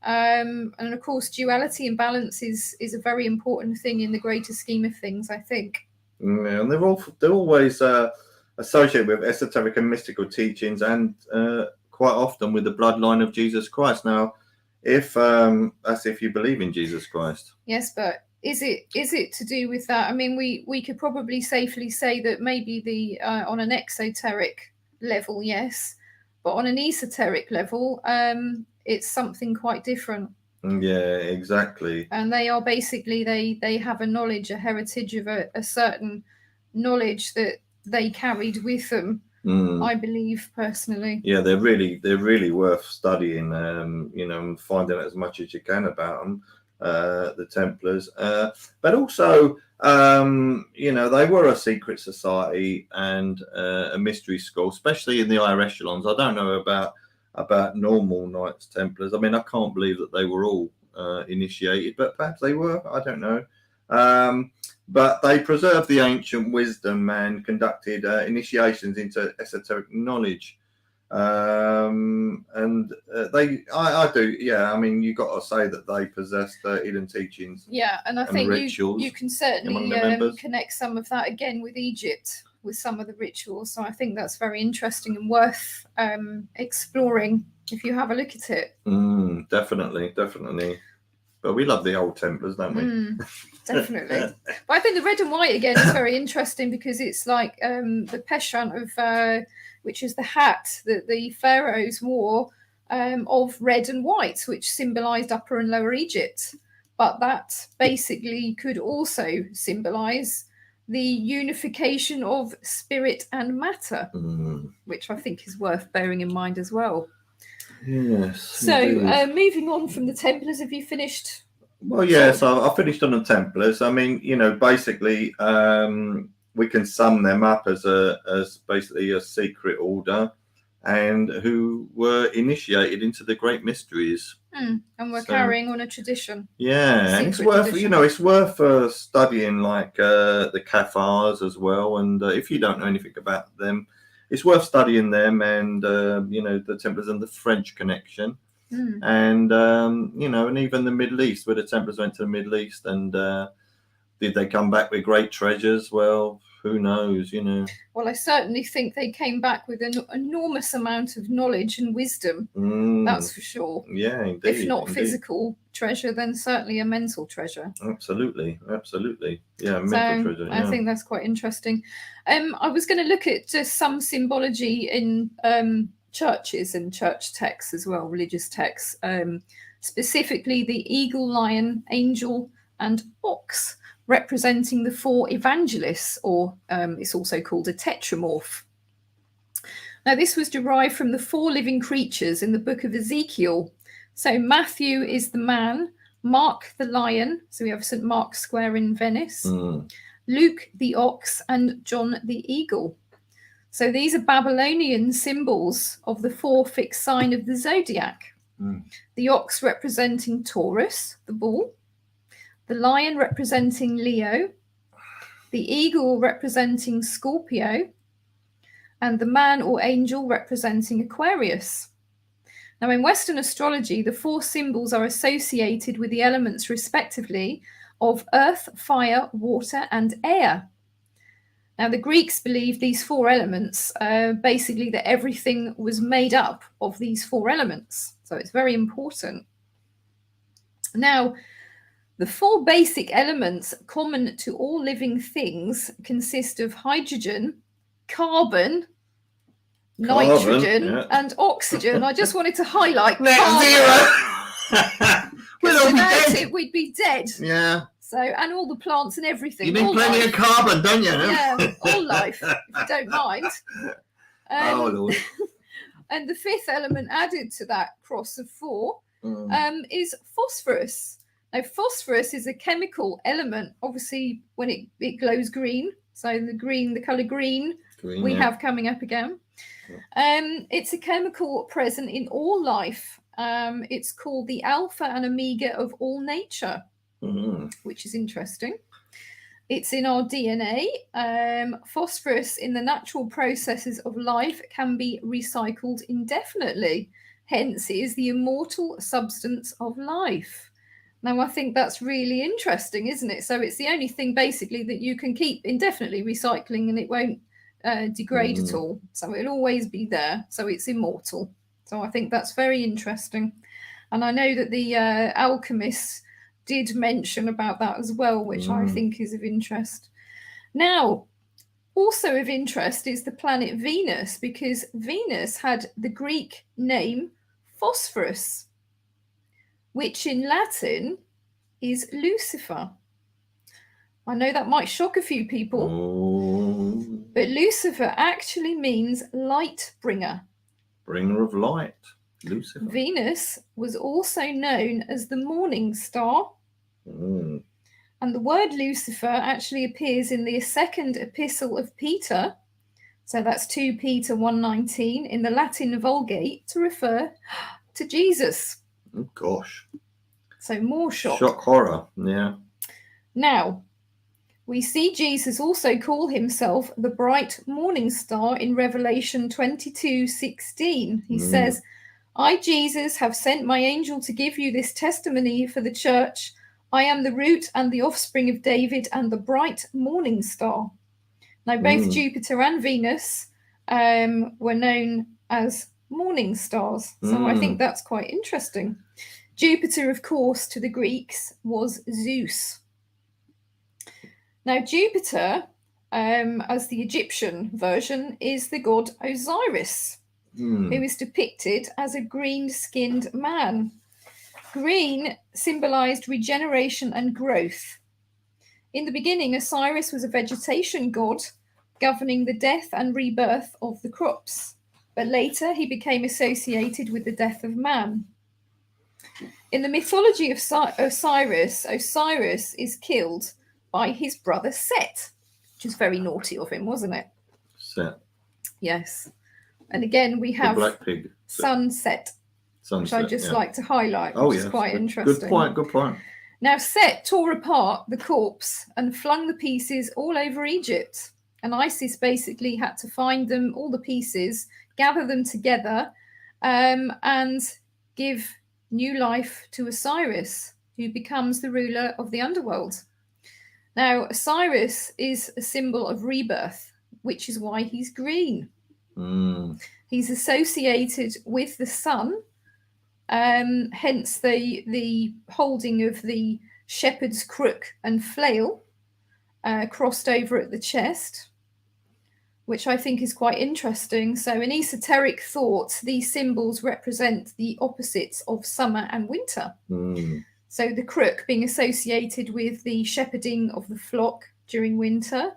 and of course, duality and balance is a very important thing in the greater scheme of things, I think. Yeah, and they're always associated with esoteric and mystical teachings, and quite often with the bloodline of Jesus Christ. Now, if that's if you believe in Jesus Christ. Yes, but is it to do with that? I mean, we could probably safely say that maybe the on an exoteric level, yes, but on an esoteric level, it's something quite different. Yeah, exactly. And they are basically they have a knowledge, a heritage of a certain knowledge that they carried with them. I believe personally. Yeah, they're really worth studying. And finding out as much as you can about them, the Templars. But also, they were a secret society and a mystery school, especially in the higher echelons. I don't know about normal Knights Templars. I mean, I can't believe that they were all initiated, but perhaps they were. I don't know. But they preserved the ancient wisdom and conducted initiations into esoteric knowledge. I do. Yeah, I mean, you got to say that they possessed hidden teachings. Yeah, and I think you can certainly connect some of that again with Egypt, with some of the rituals. So I think that's very interesting and worth exploring if you have a look at it. Definitely. But we love the old Templars, don't we? Definitely. But I think the red and white again is very interesting because it's like the peshant of which is the hat that the pharaohs wore of red and white, which symbolized Upper and Lower Egypt. But that basically could also symbolize the unification of spirit and matter, which I think is worth bearing in mind as well. Yes. So moving on from the Templars, have you finished? Well, yes, I finished on the Templars. I mean, basically, we can sum them up as basically a secret order, and who were initiated into the great mysteries. And we're carrying on a tradition. Yeah, and it's worth it's worth studying like the Cathars as well. And if you don't know anything about them, it's worth studying them and the Templars and the French connection. And and even the Middle East, where the Templars went to the Middle East, and did they come back with great treasures? Well, who knows, Well, I certainly think they came back with an enormous amount of knowledge and wisdom. That's for sure. Yeah, indeed. If not physical treasure, then certainly a mental treasure. Absolutely. Yeah, mental treasure. Yeah. I think that's quite interesting. I was going to look at just some symbology in churches and church texts as well, religious texts, specifically the eagle, lion, angel, and ox, representing the four evangelists, or it's also called a tetramorph. Now, this was derived from the four living creatures in the book of Ezekiel. So Matthew is the man, Mark the lion, so we have St. Mark's Square in Venice, Luke the ox, and John the eagle. So these are Babylonian symbols of the four fixed sign of the zodiac. The ox representing Taurus, the bull, the lion representing Leo, the eagle representing Scorpio, and the man or angel representing Aquarius. Now, in Western astrology, the four symbols are associated with the elements, respectively, of earth, fire, water, and air. Now, the Greeks believed these four elements, basically that everything was made up of these four elements. So it's very important. Now, the four basic elements common to all living things consist of hydrogen, carbon, nitrogen, and oxygen. I just wanted to highlight net zero. We'd be dead. Yeah. So, and all the plants and everything. You need plenty of carbon, don't you? Yeah, all life, if you don't mind. Oh, Lord. And the fifth element added to that cross of four is phosphorus. Now, phosphorus is a chemical element, obviously, when it glows green. So the colour green we have coming up again. It's a chemical present in all life. It's called the alpha and omega of all nature, which is interesting. It's in our DNA. Phosphorus in the natural processes of life can be recycled indefinitely. Hence, it is the immortal substance of life. Now, I think that's really interesting, isn't it? So it's the only thing basically that you can keep indefinitely recycling and it won't degrade at all. So it'll always be there. So it's immortal. So I think that's very interesting. And I know that the alchemists did mention about that as well, which I think is of interest. Now, also of interest is the planet Venus, because Venus had the Greek name Phosphorus, which in Latin is Lucifer. I know that might shock a few people, but Lucifer actually means light bringer. Bringer of light, Lucifer. Venus was also known as the morning star. And the word Lucifer actually appears in the second epistle of Peter. So that's 2 Peter 1:19 in the Latin Vulgate to refer to Jesus. Oh, gosh. So more shock. Shock horror, yeah. Now, we see Jesus also call himself the bright morning star in Revelation 22:16. He says, I, Jesus, have sent my angel to give you this testimony for the church. I am the root and the offspring of David and the bright morning star. Now, both Jupiter and Venus were known as morning stars. So I think that's quite interesting. Jupiter, of course, to the Greeks was Zeus. Now, Jupiter, as the Egyptian version, is the god Osiris, who is depicted as a green-skinned man. Green symbolized regeneration and growth. In the beginning, Osiris was a vegetation god governing the death and rebirth of the crops, but later he became associated with the death of man. In the mythology of Osiris, Osiris is killed by his brother Set, which is very naughty of him, wasn't it? Set. Yes. And again, we have the black pig. Sunset. Which I'd just like to highlight, which is quite interesting. Good point. Now, Set tore apart the corpse and flung the pieces all over Egypt. And Isis basically had to find them, all the pieces, gather them together, and give new life to Osiris, who becomes the ruler of the underworld. Now, Osiris is a symbol of rebirth, which is why he's green. He's associated with the sun. Hence the holding of the shepherd's crook and flail crossed over at the chest, which I think is quite interesting. So in esoteric thought, these symbols represent the opposites of summer and winter. So the crook being associated with the shepherding of the flock during winter,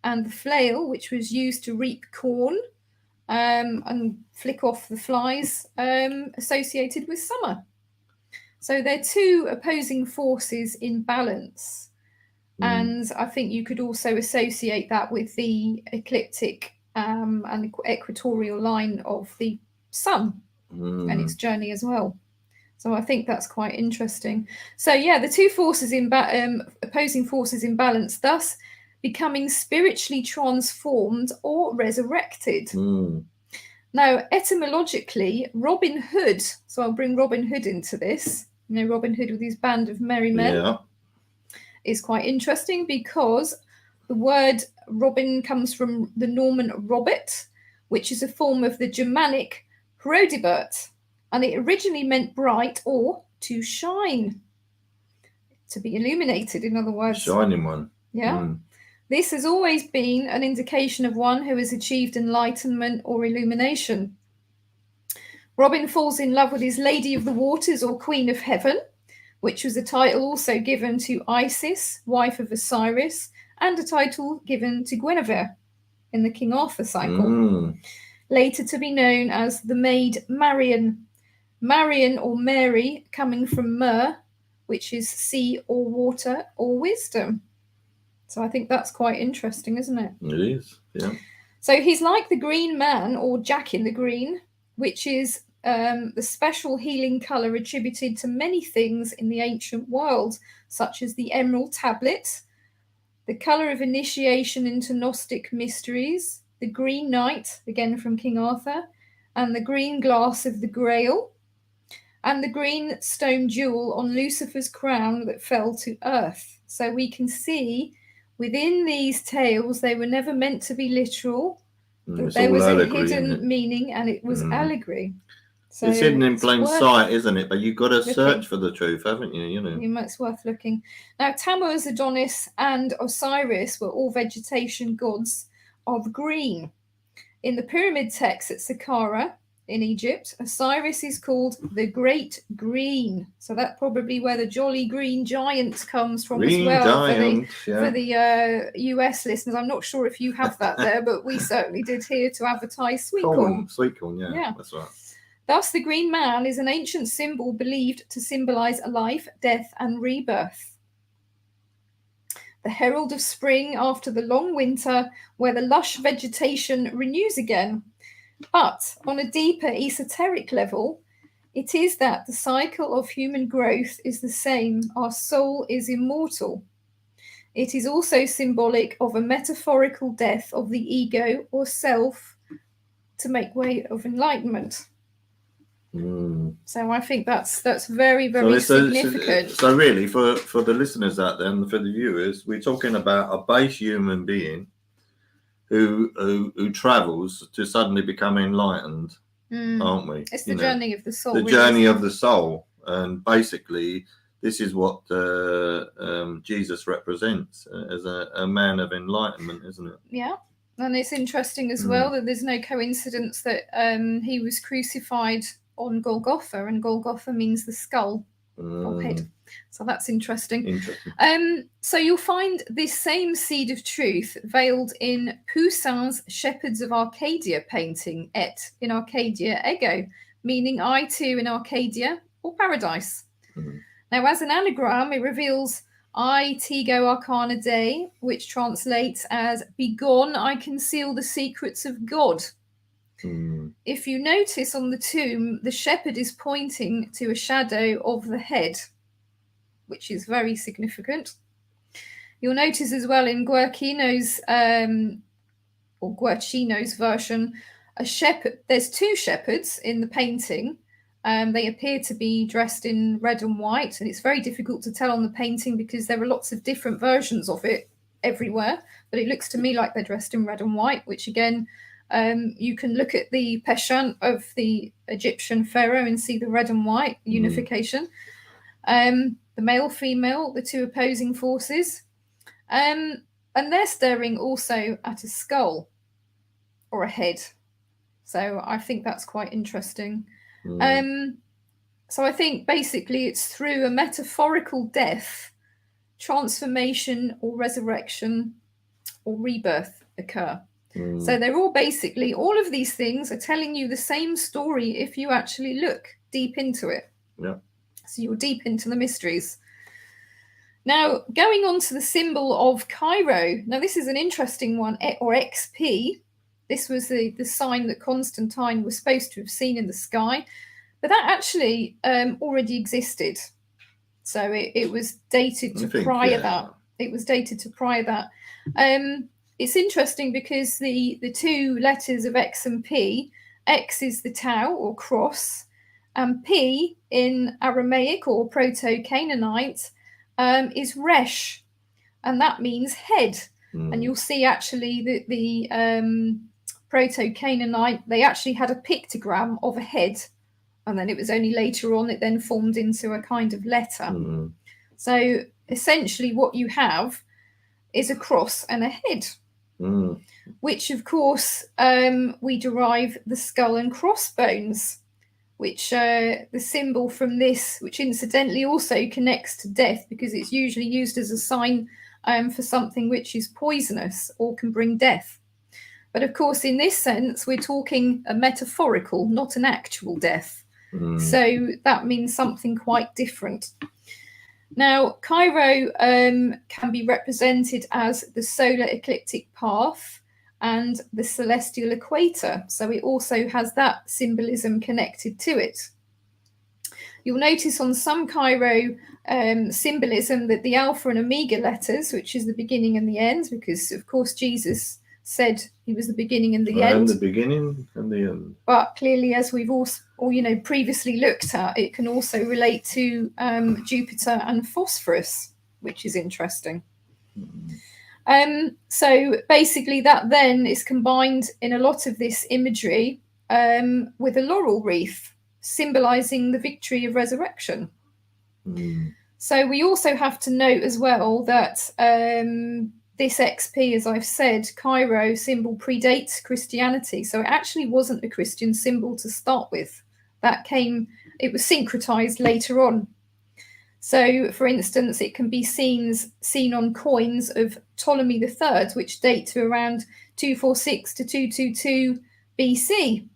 and the flail, which was used to reap corn and flick off the flies, associated with summer. So they're two opposing forces in balance. And I think you could also associate that with the ecliptic and equatorial line of the sun and its journey as well. So I think that's quite interesting. So yeah, the two forces opposing forces in balance, thus becoming spiritually transformed or resurrected. Now, etymologically, Robin Hood, so I'll bring Robin Hood into this, you know, Robin Hood with his band of merry men, is quite interesting because the word Robin comes from the Norman Robert, which is a form of the Germanic Hrodibert, and it originally meant bright or to shine, to be illuminated, in other words. Shining one. Yeah. This has always been an indication of one who has achieved enlightenment or illumination. Robin falls in love with his Lady of the Waters or Queen of Heaven, which was a title also given to Isis, wife of Osiris, and a title given to Guinevere in the King Arthur cycle. Later to be known as the maid Marian. Marian or Mary, coming from myrrh, which is sea or water or wisdom. So I think that's quite interesting, isn't it? It is, yeah. So he's like the Green Man, or Jack in the Green, which is the special healing colour attributed to many things in the ancient world, such as the emerald tablet, the colour of initiation into Gnostic mysteries, the Green Knight, again from King Arthur, and the green glass of the Grail, and the green stone jewel on Lucifer's crown that fell to earth. So we can see within these tales, they were never meant to be literal. There was a hidden meaning, and it was allegory. So it's hidden in plain sight, isn't it? But you've got to search for the truth, haven't you? You know, it's worth looking. Now, Tammuz, Adonis, and Osiris were all vegetation gods of green. In the pyramid text at Saqqara in Egypt, Osiris is called the Great Green. So that's probably where the Jolly Green Giant comes from as well. For the US listeners, I'm not sure if you have that there, but we certainly did here to advertise sweet corn. Sweet corn, yeah, that's right. Thus, the Green Man is an ancient symbol believed to symbolize life, death, and rebirth. The herald of spring after the long winter, where the lush vegetation renews again. But on a deeper esoteric level, it is that the cycle of human growth is the same. Our soul is immortal. It is also symbolic of a metaphorical death of the ego or self to make way of enlightenment. So I think that's very, very significant. So really, for the listeners out there and for the viewers, we're talking about a base human being who travels to suddenly become enlightened, aren't we? It's the journey of the soul. The journey of the soul, and basically, this is what Jesus represents as a man of enlightenment, isn't it? Yeah. And it's interesting as well that there's no coincidence that he was crucified on Golgotha, and Golgotha means the skull or head. So that's interesting. So you'll find this same seed of truth veiled in Poussin's Shepherds of Arcadia painting, Et in Arcadia Ego, meaning I too in Arcadia or paradise. Now, as an anagram, it reveals I Tego Arcana Dei, which translates as Begone, I conceal the secrets of God. If you notice on the tomb, the shepherd is pointing to a shadow of the head, which is very significant. You'll notice as well in Guercino's version, a shepherd. There's two shepherds in the painting. They appear to be dressed in red and white, and it's very difficult to tell on the painting because there are lots of different versions of it everywhere. But it looks to me like they're dressed in red and white, which again, you can look at the Peshan of the Egyptian pharaoh and see the red and white unification. The male, female, the two opposing forces. And they're staring also at a skull or a head. So I think that's quite interesting. So I think basically it's through a metaphorical death, transformation or resurrection or rebirth occur. So they're all basically, all of these things are telling you the same story if you actually look deep into it. Yeah. So you're deep into the mysteries. Now, going on to the symbol of Cairo. Now, this is an interesting one, or XP. This was the sign that Constantine was supposed to have seen in the sky. But that actually already existed. So it was dated to prior that. It was dated to prior that. It's interesting because the two letters of X and P, X is the Tau or cross, and P in Aramaic or Proto-Canaanite is Resh, and that means head. And you'll see actually that the Proto-Canaanite, they actually had a pictogram of a head, and then it was only later on it then formed into a kind of letter. So essentially what you have is a cross and a head. Which, of course, we derive the skull and crossbones, which the symbol from this, which incidentally also connects to death because it's usually used as a sign for something which is poisonous or can bring death. But, of course, in this sense, we're talking a metaphorical, not an actual death. So that means something quite different. Now, Cairo can be represented as the solar ecliptic path and the celestial equator. So it also has that symbolism connected to it. You'll notice on some Cairo symbolism that the Alpha and Omega letters, which is the beginning and the end, because of course Jesus said he was the beginning and the I am end. the beginning and the end. But clearly, as we've also previously looked at, it can also relate to Jupiter and phosphorus, which is interesting. So basically, that then is combined in a lot of this imagery with a laurel wreath, symbolizing the victory of resurrection. So we also have to note as well that this XP, as I've said, Cairo symbol predates Christianity. So it actually wasn't a Christian symbol to start with. It was syncretized later on. So, for instance, it can be seen on coins of Ptolemy III, which date to around 246 to 222 BC.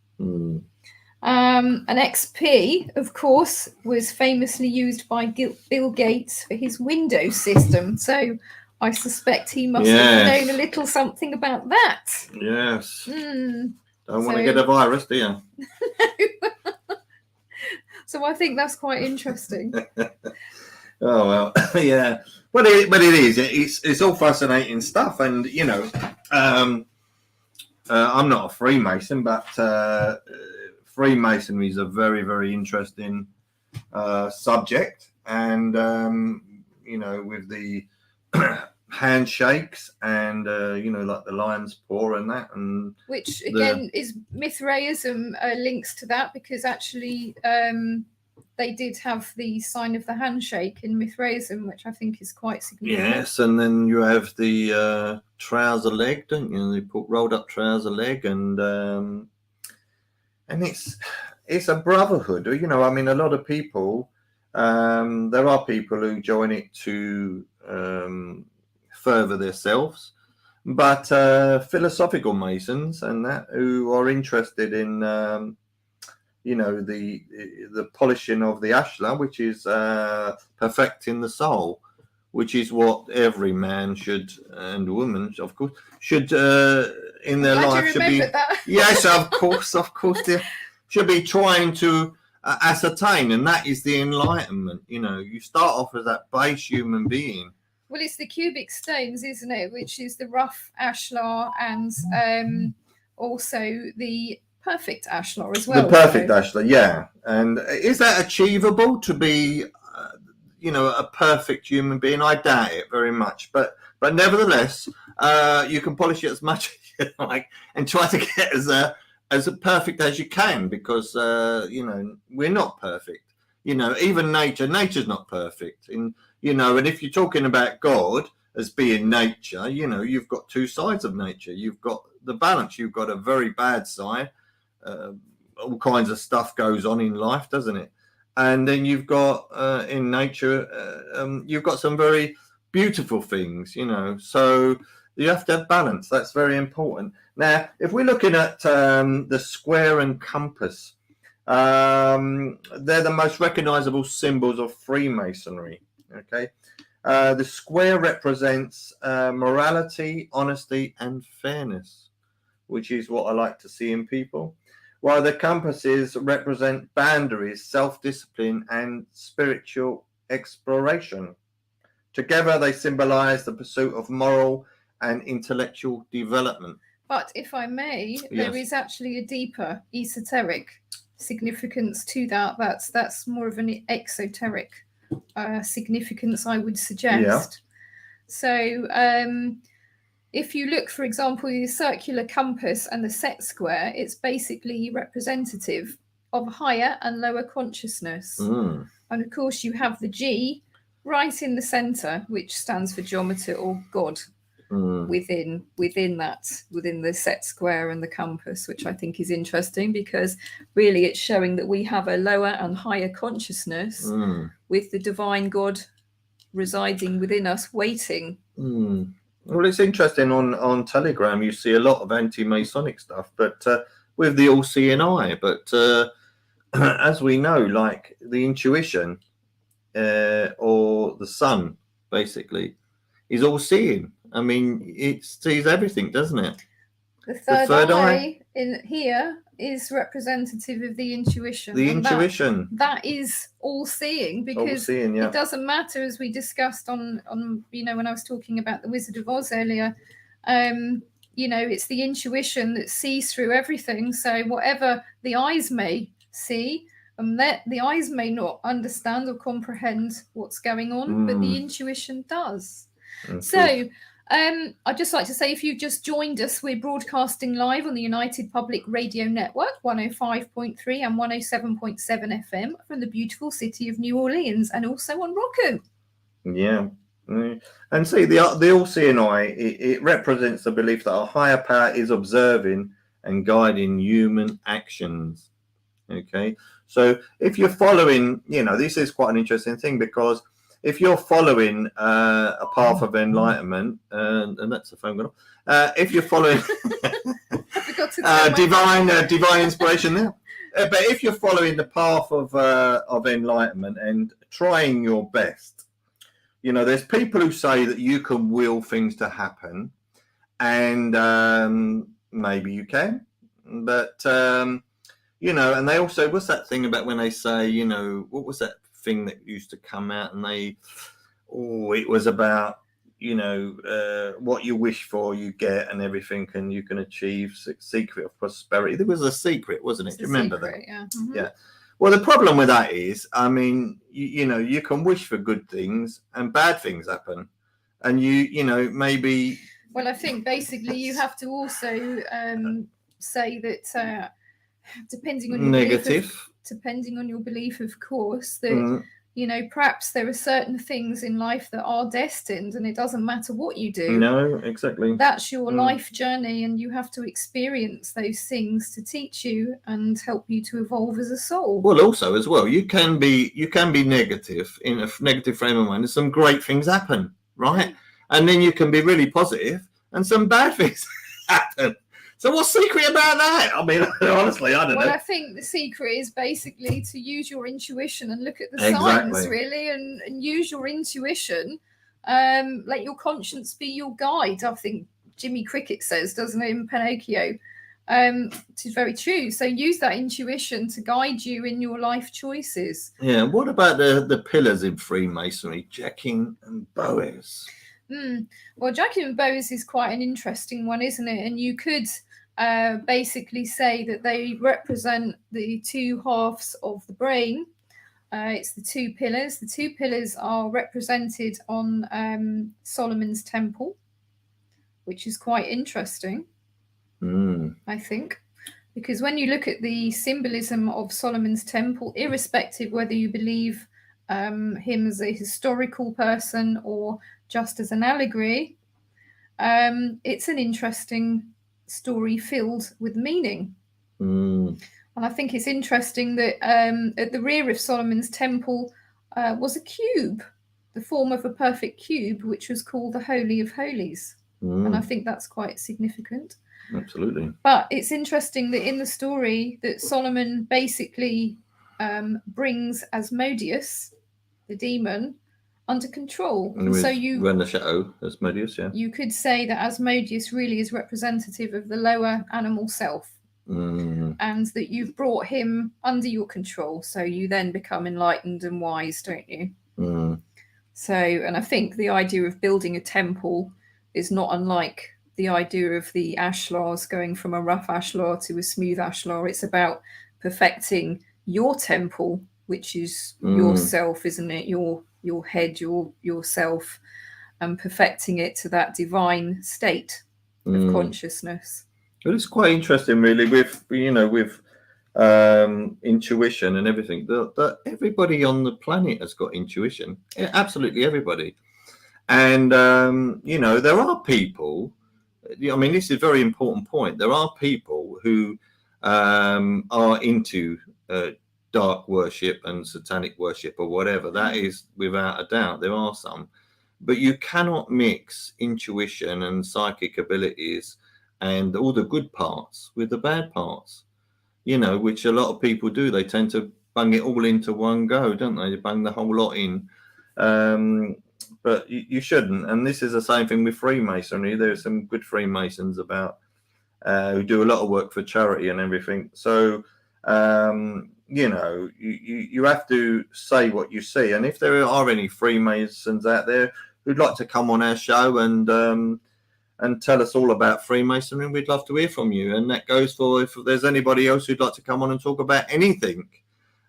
An XP, of course, was famously used by Bill Gates for his Windows system. So I suspect he must have known a little something about that. Yes. Don't want to get a virus, do you? So I think that's quite interesting. Oh well, yeah. But it is. It's all fascinating stuff, and I'm not a Freemason, but Freemasonry is a very, very interesting subject, and with the handshakes and like the lion's paw and that, and which again is Mithraism links to that, because actually they did have the sign of the handshake in Mithraism, which I think is quite significant. Yes, and then you have the trouser leg, don't you? They put rolled up trouser leg, and it's a brotherhood. I mean, a lot of people. There are people who join it to further themselves, but philosophical Masons and that who are interested in the polishing of the ashlar, which is perfecting the soul, which is what every man should, and woman, of course, should in their life should be. That. Yes, of course, they should be trying to ascertain, and that is the enlightenment. You start off as that base human being. Well, it's the cubic stones, isn't it? Which is the rough ashlar and also the perfect ashlar as well. The perfect ashlar, yeah. And is that achievable to be, a perfect human being? I doubt it very much, but nevertheless, you can polish it as much as you like and try to get as perfect as you can, because we're not perfect. Even nature's not perfect. And if you're talking about God as being nature, you've got two sides of nature. You've got the balance. You've got a very bad side. All kinds of stuff goes on in life, doesn't it? And then you've got in nature, you've got some very beautiful things, so you have to have balance. That's very important. Now, if we're looking at the square and compass, they're the most recognizable symbols of Freemasonry. Okay, the square represents morality, honesty, and fairness, which is what I like to see in people, while the compasses represent boundaries, self-discipline, and spiritual exploration. Together, they symbolize the pursuit of moral and intellectual development. But if I may, yes, there is actually a deeper esoteric significance to that. That's more of an exoteric significance, I would suggest. Yeah. So if you look, for example, the circular compass and the set square, it's basically representative of higher and lower consciousness. And of course, you have the G right in the center, which stands for geometer or God within the set square and the compass, which I think is interesting, because really it's showing that we have a lower and higher consciousness with the divine God residing within us, waiting. Well, it's interesting on Telegram, you see a lot of anti-Masonic stuff, but with the all-seeing eye. But as we know, like the intuition or the sun, basically, is all seeing. I mean, it sees everything, doesn't it? The third eye in here is representative of the intuition. The intuition. That is all seeing, because it doesn't matter, as we discussed on when I was talking about the Wizard of Oz earlier. It's the intuition that sees through everything. So whatever the eyes may see, the eyes may not understand or comprehend what's going on, but the intuition does. So I'd just like to say, if you've just joined us, we're broadcasting live on the United Public Radio Network, 105.3 and 107.7 FM from the beautiful city of New Orleans, and also on Roku. Yeah. And see, the all-seeing eye, it represents the belief that a higher power is observing and guiding human actions. Okay. So if you're following, this is quite an interesting thing, because if you're following a path of enlightenment, and that's the phone going off. If you're following divine inspiration there, but if you're following the path of enlightenment and trying your best, there's people who say that you can will things to happen, and maybe you can, but and they also, what's that thing about when they say, what was that thing that used to come out, and it was about what you wish for you get, and everything, and you can achieve secret of prosperity. There was a secret, wasn't it? Do you remember that? Yeah. Yeah. Well, the problem with that is, I mean, you can wish for good things and bad things happen, and maybe. Well, I think basically you have to also say that depending on your depending on your belief, of course, that perhaps there are certain things in life that are destined, and it doesn't matter what you do. No, exactly. That's your life journey, and you have to experience those things to teach you and help you to evolve as a soul. Well, also as well, you can be negative, in a negative frame of mind, and some great things happen, right? And then you can be really positive, and some bad things happen. So what's secret about that? I mean, honestly, I don't know. Well, I think the secret is basically to use your intuition and look at the signs, really, and use your intuition. Let your conscience be your guide. I think Jimmy Cricket says, doesn't it, in Pinocchio? It is very true. So use that intuition to guide you in your life choices. Yeah. What about the pillars in Freemasonry, Jachin and Boaz? Well, Jachin and Boaz is quite an interesting one, isn't it? And you could basically say that they represent the two halves of the brain. It's the two pillars. The two pillars are represented on Solomon's temple, which is quite interesting, I think, because when you look at the symbolism of Solomon's temple, irrespective whether you believe him as a historical person or just as an allegory, it's an interesting story filled with meaning. And I think it's interesting that at the rear of Solomon's temple was a cube, the form of a perfect cube, which was called the Holy of Holies. And I think that's quite significant. Absolutely. But it's interesting that in the story that Solomon basically brings Asmodeus, the demon, under control. And so you run the chateau, Asmodeus, yeah. You could say that Asmodeus really is representative of the lower animal self. And that you've brought him under your control, so you then become enlightened and wise, don't you? So, and I think the idea of building a temple is not unlike the idea of the ashlars, going from a rough ashlar to a smooth ashlar. It's about perfecting your temple, which is yourself, isn't it? Your head, yourself, and perfecting it to that divine state of consciousness. Well, it's quite interesting, really, with intuition and everything. That everybody on the planet has got intuition. Absolutely everybody. And there are people. I mean, this is a very important point. There are people who are into dark worship and satanic worship or whatever. That is without a doubt. There are some. But you cannot mix intuition and psychic abilities and all the good parts with the bad parts, which a lot of people do. They tend to bung it all into one go, don't they? They bung the whole lot in. But you shouldn't. And this is the same thing with Freemasonry. There's some good Freemasons about who do a lot of work for charity and everything. So, you know, you have to say what you see. And if there are any Freemasons out there who'd like to come on our show and tell us all about Freemasonry, we'd love to hear from you. And that goes for if there's anybody else who'd like to come on and talk about anything.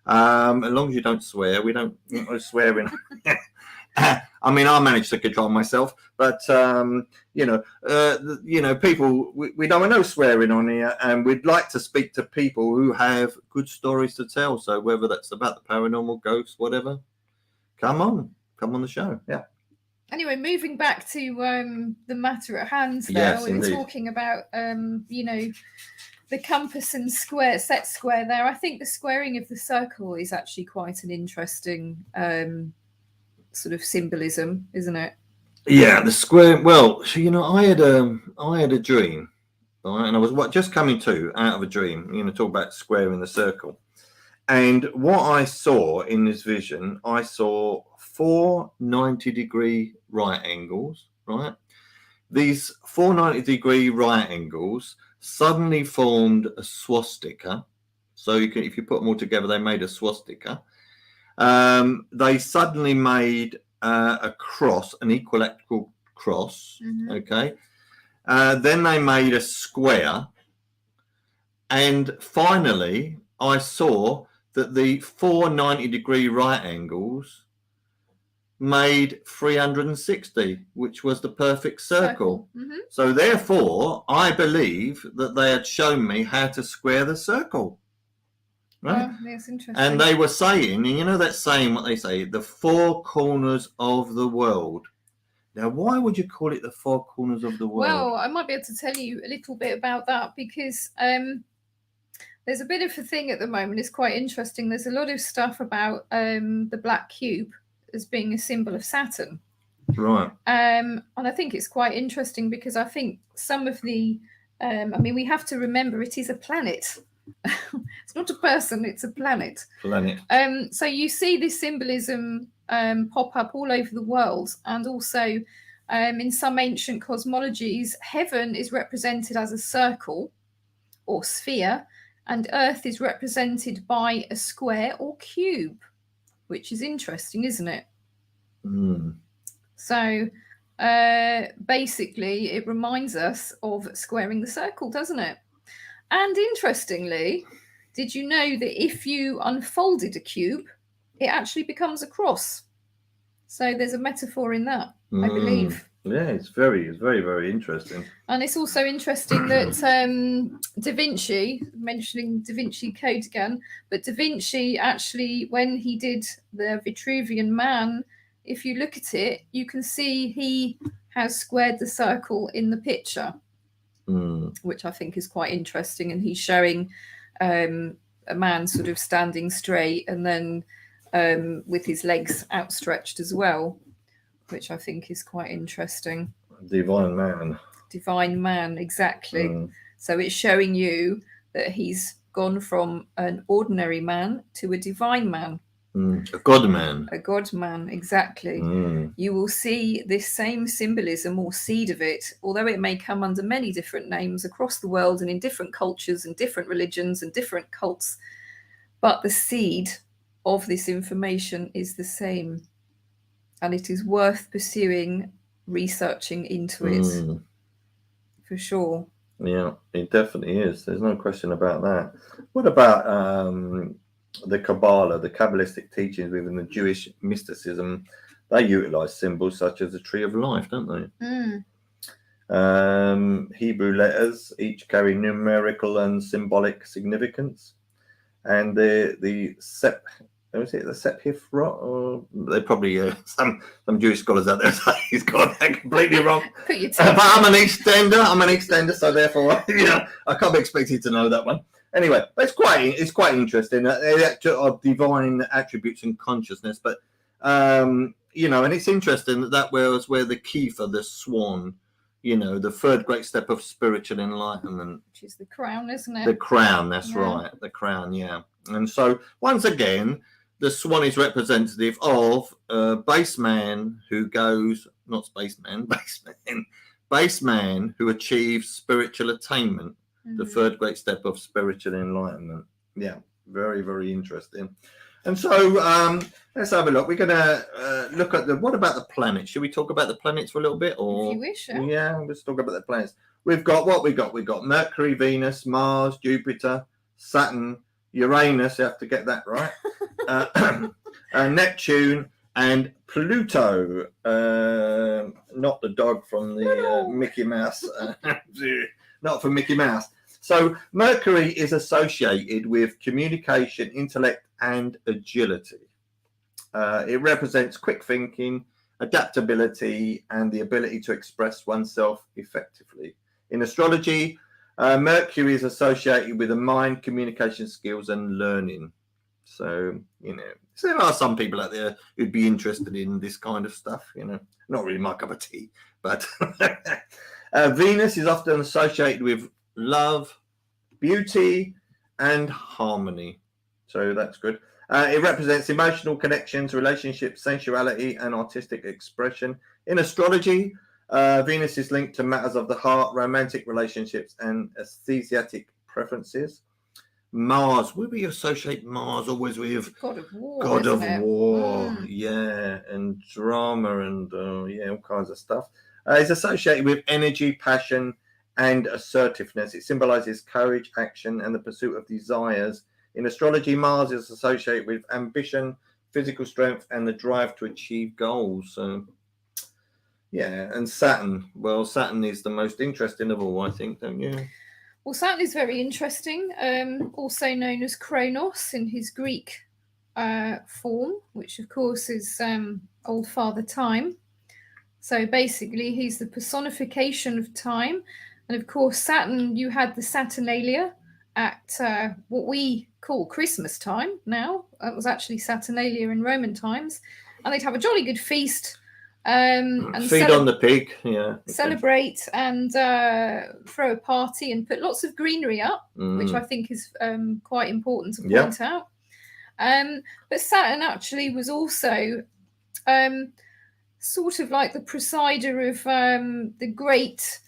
As long as you don't swear, we don't swear in. I mean, I managed to control myself, but you know, people, we don't want no swearing on here, and we'd like to speak to people who have good stories to tell. So whether that's about the paranormal, ghosts, whatever, come on the show. Yeah. Anyway, moving back to the matter at hand there, Yes, we were indeed. talking about you know, the compass and set square there. I think the squaring of the circle is actually quite an interesting sort of symbolism, isn't it? Yeah, the square. Well, you know, I had a dream, right? And I was just coming out of a dream. You know, talk about squaring the circle. And what I saw in this vision, I saw 4 90-degree right angles, right? These 4 90-degree right angles suddenly formed a swastika. So you can, if you put them all together, they made a swastika. They suddenly made a cross, an equilateral cross. Mm-hmm. Okay. Then they made a square. And finally, I saw that the 4 90-degree right angles made 360, which was the perfect circle. Mm-hmm. So therefore, I believe that they had shown me how to square the circle. Right? Oh, that's interesting. And they were saying, you know that saying, what they say, the 4 corners of the world. Now, why would you call it the 4 corners of the world? Well, I might be able to tell you a little bit about that, because there's a bit of a thing at the moment. It's quite interesting. There's a lot of stuff about the black cube as being a symbol of Saturn. Right. And I think it's quite interesting because I think some of the, I mean, we have to remember it is a planet. It's not a person, it's a planet. Planet. So you see this symbolism pop up all over the world, and also in some ancient cosmologies, heaven is represented as a circle or sphere, and Earth is represented by a square or cube, which is interesting, isn't it? Mm. So basically, it reminds us of squaring the circle, doesn't it? And interestingly, did you know that if you unfolded a cube, it actually becomes a cross? So there's a metaphor in that, I believe. Yeah, it's very, very interesting. And it's also interesting that Da Vinci, mentioning Da Vinci Code again, but Da Vinci actually, when he did the Vitruvian Man, if you look at it, you can see he has squared the circle in the picture, which I think is quite interesting. And he's showing a man sort of standing straight and then with his legs outstretched as well, which I think is quite interesting. Divine man. Divine man, exactly. So it's showing you that he's gone from an ordinary man to a divine man. A god man. A god man, exactly. You will see this same symbolism or seed of it, although it may come under many different names across the world and in different cultures and different religions and different cults. But the seed of this information is the same. And it is worth pursuing, researching into it, for sure. Yeah, it definitely is. There's no question about that. What about the Kabbalah, the Kabbalistic teachings within the Jewish mysticism? They utilize symbols such as the tree of life, don't they? Hebrew letters each carry numerical and symbolic significance, and the Sephirot, or they probably some Jewish scholars out there say he's got that completely wrong. But I'm an Easterner, so therefore, I can't be expected to know that one. Anyway, it's quite interesting. Of divine attributes and consciousness, but and it's interesting that was where the key for the swan, the third great step of spiritual enlightenment, which is the crown, isn't it? The crown, that's right, the crown, yeah. And so once again, the swan is representative of a base man who goes, not spaceman, base man who achieves spiritual attainment, the third great step of spiritual enlightenment. Yeah, very, very interesting. And so let's have a look. We're going to look at what about the planets? Should we talk about the planets for a little bit? Or if you wish, yeah, let's talk about the planets. We've got what we got. We've got Mercury, Venus, Mars, Jupiter, Saturn, Uranus. You have to get that right. Neptune and Pluto. Not the dog from the Mickey Mouse. Not from Mickey Mouse. So Mercury is associated with communication, intellect, and agility. It represents quick thinking, adaptability, and the ability to express oneself effectively. In astrology, Mercury is associated with the mind, communication skills, and learning. So, so there are some people out there who'd be interested in this kind of stuff, not really my cup of tea, but Venus is often associated with love, beauty, and harmony. So that's good. It represents emotional connections, relationships, sensuality, and artistic expression. In astrology, Venus is linked to matters of the heart, romantic relationships, and aesthetic preferences. Mars, would we associate Mars always with God of War? God of War, yeah, and drama and all kinds of stuff. It's associated with energy, passion, and assertiveness. It symbolizes courage, action, and the pursuit of desires. In astrology, Mars is associated with ambition, physical strength, and the drive to achieve goals. So, yeah, and Saturn. Well, Saturn is the most interesting of all, I think, don't you? Well, Saturn is very interesting, also known as Kronos in his Greek form, which of course is Old Father Time. So basically, he's the personification of time. And of course, Saturn, you had the Saturnalia at what we call Christmas time now. It was actually Saturnalia in Roman times. And they'd have a jolly good feast. And feed on the pig, yeah. Celebrate and throw a party and put lots of greenery up, which I think is quite important to point out. But Saturn actually was also sort of like the presider of the great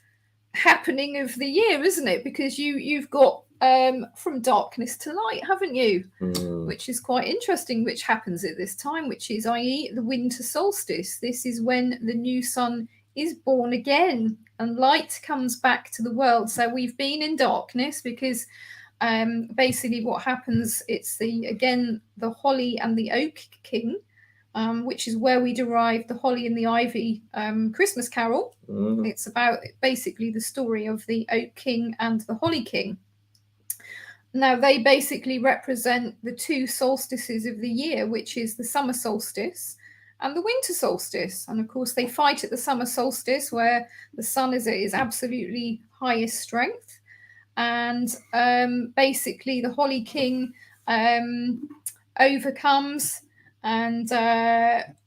happening of the year, isn't it? Because you've got from darkness to light, haven't you? Which is quite interesting, which happens at this time, which is, i.e., the winter solstice. This is when the new sun is born again and light comes back to the world. So we've been in darkness because basically what happens, it's the holly and the oak king, which is where we derive the holly and the ivy Christmas carol. It's about basically the story of the oak king and the holly king. Now, they basically represent the two solstices of the year, which is the summer solstice and the winter solstice. And of course, they fight at the summer solstice where the sun is at its absolutely highest strength. And basically, the holly king overcomes and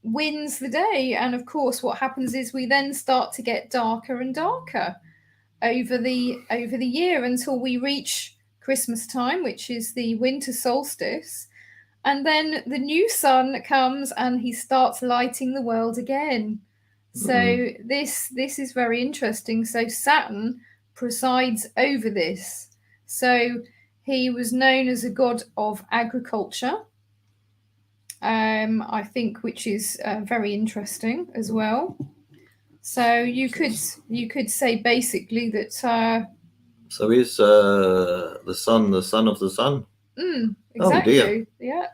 wins the day. And of course, what happens is we then start to get darker and darker over the year until we reach Christmas time, which is the winter solstice, and then the new sun comes and he starts lighting the world again. So this is very interesting. So Saturn presides over this. So he was known as a god of agriculture, I think, which is very interesting as well. So you could say basically that. So is the sun of the sun? Exactly. Oh dear. Yeah.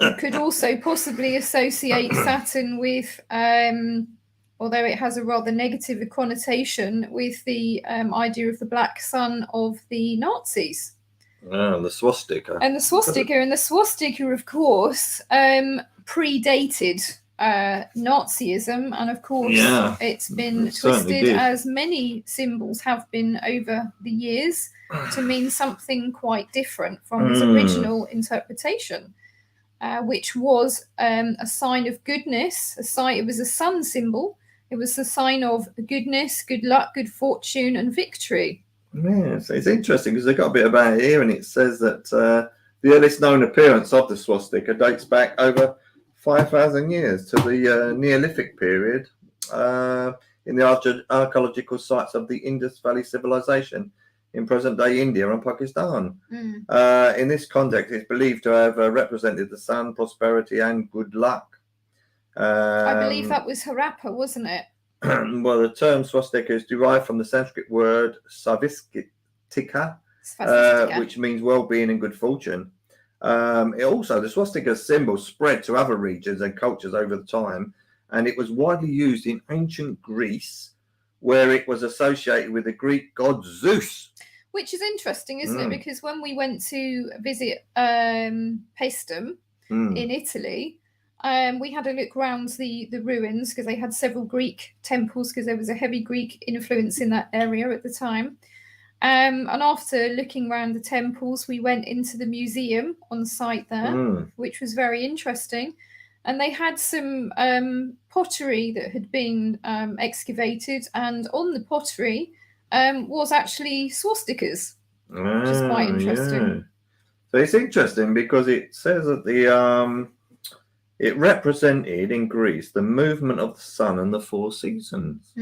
You could also possibly associate Saturn with, although it has a rather negative connotation, with the idea of the black sun of the Nazis. The swastika. And the swastika, of course, predated Nazism, and of course it's been twisted, as many symbols have been over the years, to mean something quite different from its original interpretation, which was a sign of goodness. It was a sun symbol. It was a sign of goodness, good luck, good fortune, and victory. Yeah, so it's interesting because they got a bit about it here, and it says that The earliest known appearance of the swastika dates back over 5,000 years to the Neolithic period in the archaeological sites of the Indus Valley Civilization in present-day India and Pakistan. In this context, it's believed to have represented the sun, prosperity, and good luck. I believe that was Harappa, wasn't it? Well, the term swastika is derived from the Sanskrit word svastitika, which means well-being and good fortune. The swastika symbol spread to other regions and cultures over the time, and it was widely used in ancient Greece, where it was associated with the Greek god Zeus. Which is interesting, isn't it? Because when we went to visit Paestum in Italy, we had a look around the ruins because they had several Greek temples because there was a heavy Greek influence in that area at the time. And after looking around the temples, we went into the museum on site there, which was very interesting. And they had some pottery that had been excavated, and on the pottery was actually swastikas, which is quite interesting. Yeah. So it's interesting because it says that it represented in Greece the movement of the sun and the four seasons.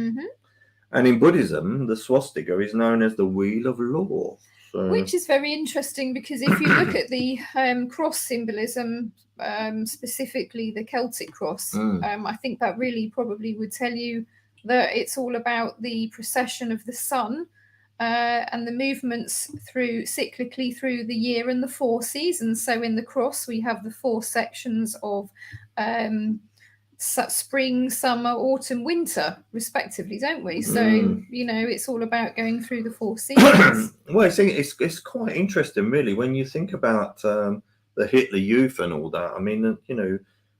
And in Buddhism, the swastika is known as the wheel of law. So... Which is very interesting because if you look at the cross symbolism, specifically the Celtic cross, I think that really probably would tell you that it's all about the precession of the sun and the movements cyclically through the year and the four seasons. So in the cross, we have the four sections of spring, summer, autumn, winter, respectively, don't we? So, it's all about going through the four seasons. Well, I think it's quite interesting, really, when you think about the Hitler Youth and all that. I mean,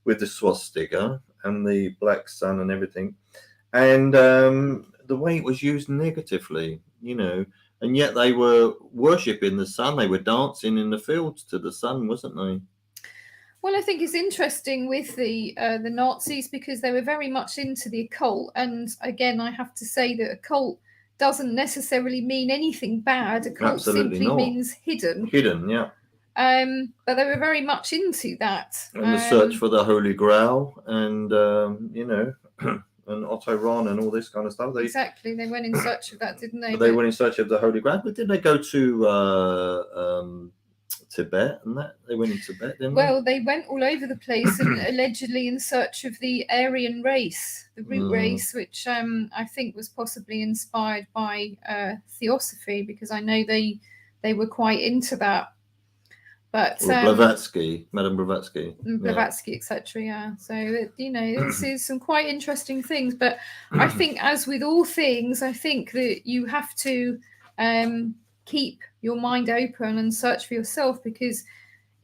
with the swastika and the black sun and everything, and the way it was used negatively, and yet they were worshipping the sun. They were dancing in the fields to the sun, wasn't they? Well, I think it's interesting with the Nazis because they were very much into the occult. And again, I have to say that occult doesn't necessarily mean anything bad. Occult simply means hidden. Hidden, yeah. But they were very much into that. And the search for the Holy Grail and, and Otto Rahn and all this kind of stuff. Exactly. They went in search of that, didn't they? They went in search of the Holy Grail. But did they go to... Tibet and that they went in Tibet, didn't they? Well, they went all over the place and allegedly in search of the Aryan race, the root race, which I think was possibly inspired by Theosophy, because I know they were quite into that. But Blavatsky, Madame Blavatsky, etc. Yeah. So this is some quite interesting things. But I think, as with all things, I think that you have to keep your mind open and search for yourself, because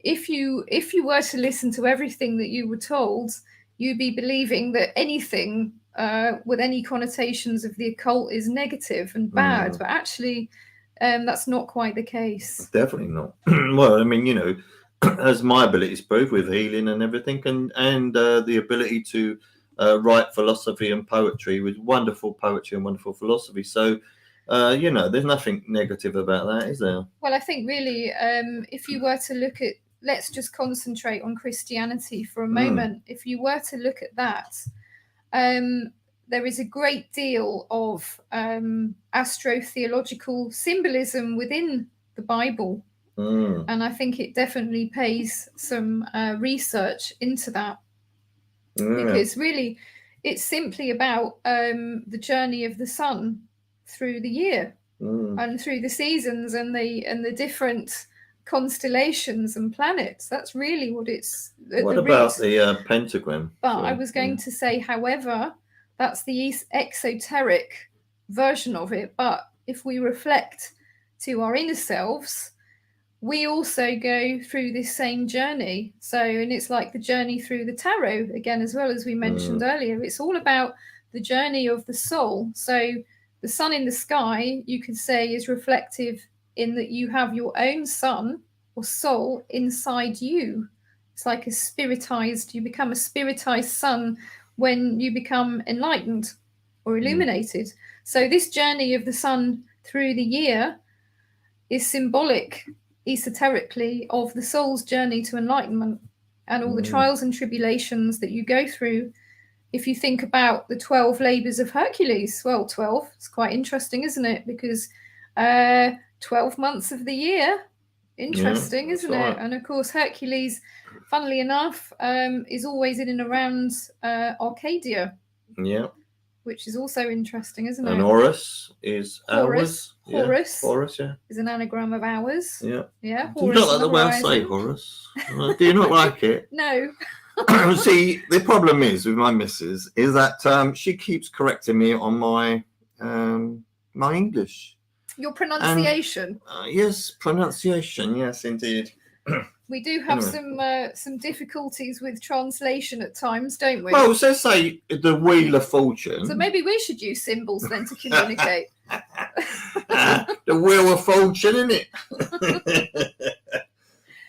if you were to listen to everything that you were told, you'd be believing that anything with any connotations of the occult is negative and bad, but actually that's not quite the case. Definitely not. Well, I mean, as my abilities prove with healing and everything, and the ability to write philosophy and poetry with wonderful poetry and wonderful philosophy, so there's nothing negative about that, is there? Well, I think really, if you were to look at, let's just concentrate on Christianity for a moment. If you were to look at that, there is a great deal of astrotheological symbolism within the Bible. And I think it definitely pays some research into that. Because really, it's simply about the journey of the sun through the year and through the seasons and the different constellations and planets. That's really what it's. What about the pentagram? But I was going to say, however, that's the exoteric version of it. But if we reflect to our inner selves, we also go through this same journey. And it's like the journey through the tarot again, as well, as we mentioned earlier. It's all about the journey of the soul. So the sun in the sky, you could say, is reflective in that you have your own sun or soul inside you. It's like you become a spiritized sun when you become enlightened or illuminated. So this journey of the sun through the year is symbolic esoterically of the soul's journey to enlightenment and all the trials and tribulations that you go through. If you think about the 12 labors of Hercules, well, 12, it's quite interesting, isn't it? Because 12 months of the year, interesting, isn't it? And of course, Hercules, funnily enough, is always in and around Arcadia. Yeah. Which is also interesting, isn't it? And Horus is Horus. hours. Horus. Yeah. Horus, yeah. Is an anagram of hours. Yeah. Yeah. Do you not like the way I say Horus? Do you not like it? No. See, the problem is with my missus is that she keeps correcting me on my my English. Your pronunciation. And, yes, pronunciation. Yes, indeed. We do have some difficulties with translation at times, don't we? Well, so say the Wheel of Fortune. So maybe we should use symbols then to communicate. The Wheel of Fortune, isn't it?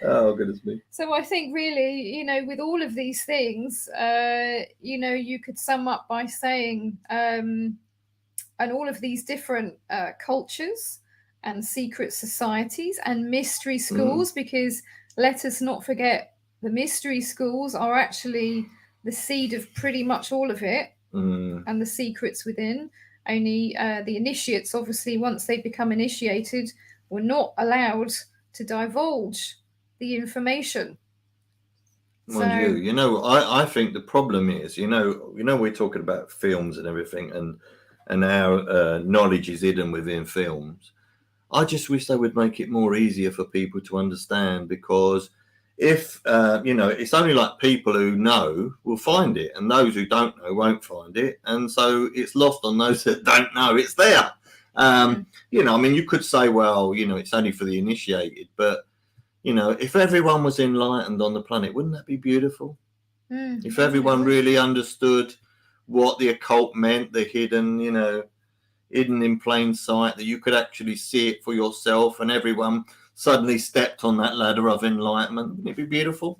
Oh, goodness me. So I think really, with all of these things, you could sum up by saying, and all of these different cultures and secret societies and mystery schools, because let us not forget the mystery schools are actually the seed of pretty much all of it, and the secrets within. Only the initiates, obviously, once they become initiated, were not allowed to divulge the information. Mind you, I think the problem is, we're talking about films and everything, and our knowledge is hidden within films. I just wish they would make it more easier for people to understand, because if, it's only like people who know will find it, and those who don't know won't find it. And so it's lost on those that don't know it's there. You could say, well, it's only for the initiated, but, if everyone was enlightened on the planet, wouldn't that be beautiful? If everyone really understood what the occult meant, the hidden, hidden in plain sight, that you could actually see it for yourself, and everyone suddenly stepped on that ladder of enlightenment. Wouldn't it be beautiful?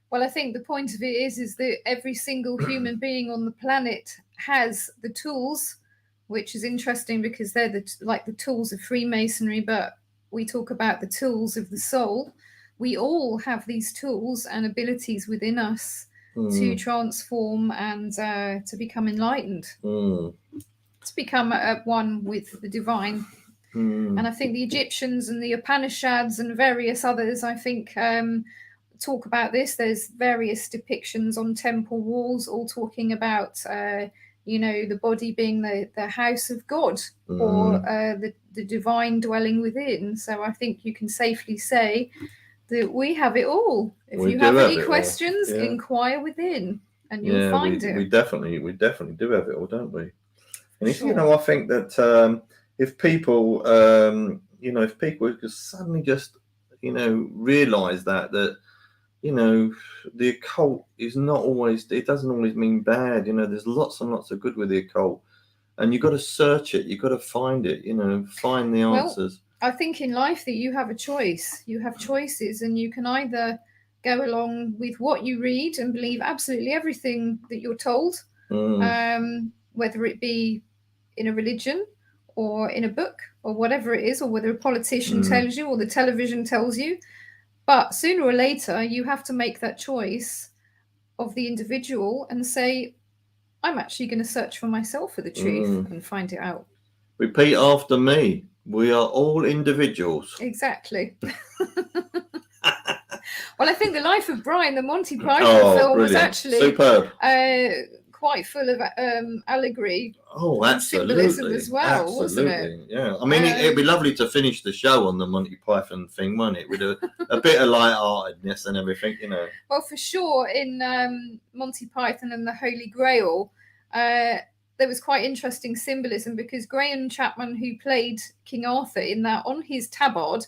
Well, I think the point of it is that every single human being on the planet has the tools, which is interesting because they're the tools of Freemasonry, but we talk about the tools of the soul. We all have these tools and abilities within us to transform and to become enlightened. To become at one with the divine. And I think the Egyptians and the Upanishads and various others, I think, talk about this. There's various depictions on temple walls all talking about, the body being the house of God, or the divine dwelling within. So I think you can safely say that we have it all. If you have any questions, inquire within and you'll find it. We definitely do have it all, don't we? And I think that if people, if people just suddenly realize that the occult is not always, it doesn't always mean bad. There's lots and lots of good with the occult, and you've got to search it. You've got to find it, find the answers. I think in life that you have a choice. You have choices, and you can either go along with what you read and believe absolutely everything that you're told, whether it be in a religion or in a book or whatever it is, or whether a politician tells you or the television tells you. But sooner or later, you have to make that choice of the individual and say, I'm actually going to search for myself for the truth and find it out. Repeat after me. We are all individuals. Exactly. Well, I think The Life of Brian, the Monty Python film, was actually superb. Quite full of allegory. Oh, absolutely. Symbolism as well, absolutely. Wasn't it? Yeah. I mean, it'd be lovely to finish the show on the Monty Python thing, wouldn't it? With a bit of light-heartedness and everything, Well, for sure, in Monty Python and the Holy Grail, there was quite interesting symbolism, because Graham Chapman, who played King Arthur in that, on his tabard,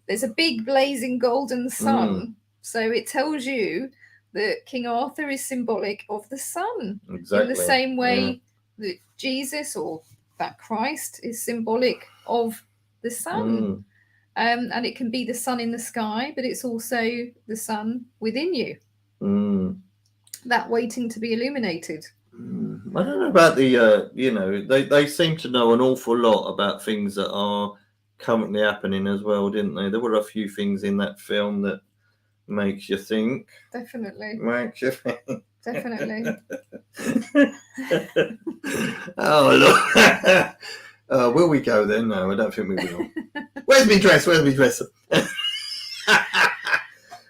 there's a big blazing golden sun. So it tells you that King Arthur is symbolic of the sun. Exactly. In the same way that Jesus, or that Christ, is symbolic of the sun. And it can be the sun in the sky, but it's also the sun within you. That waiting to be illuminated. I don't know about the, they seem to know an awful lot about things that are currently happening as well, didn't they? There were a few things in that film that makes you think. Definitely. Makes you think. Definitely. Oh, look. Will we go then? No, I don't think we will. Where's my dress? Where's my dress?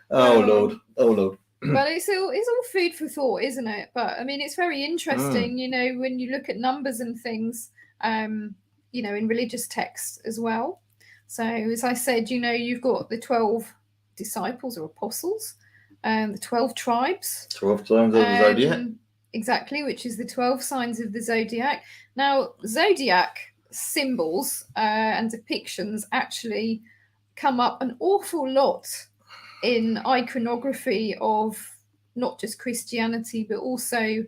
Oh, Lord. Oh, Lord. But it's all food for thought, isn't it? But I mean, it's very interesting, you know, when you look at numbers and things, you know, in religious texts as well. So as I said, you know, you've got the 12 disciples or apostles, the 12 tribes. 12 signs of the zodiac. Exactly, which is the 12 signs of the zodiac. Now, zodiac symbols and depictions actually come up an awful lot in iconography of not just Christianity, but also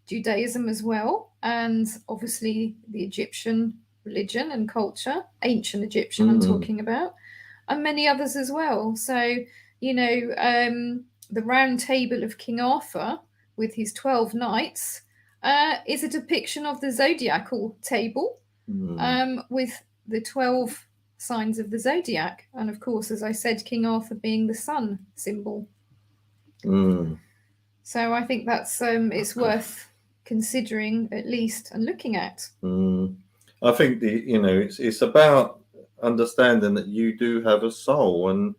Judaism as well, and obviously the Egyptian religion and culture, ancient Egyptian I'm talking about, and many others as well. So, you know, the round table of King Arthur with his 12 knights is a depiction of the zodiacal table with the 12 signs of the zodiac, and of course, as I said, King Arthur being the sun symbol. So I think that's it's worth considering at least and looking at. I think it's about understanding that you do have a soul, and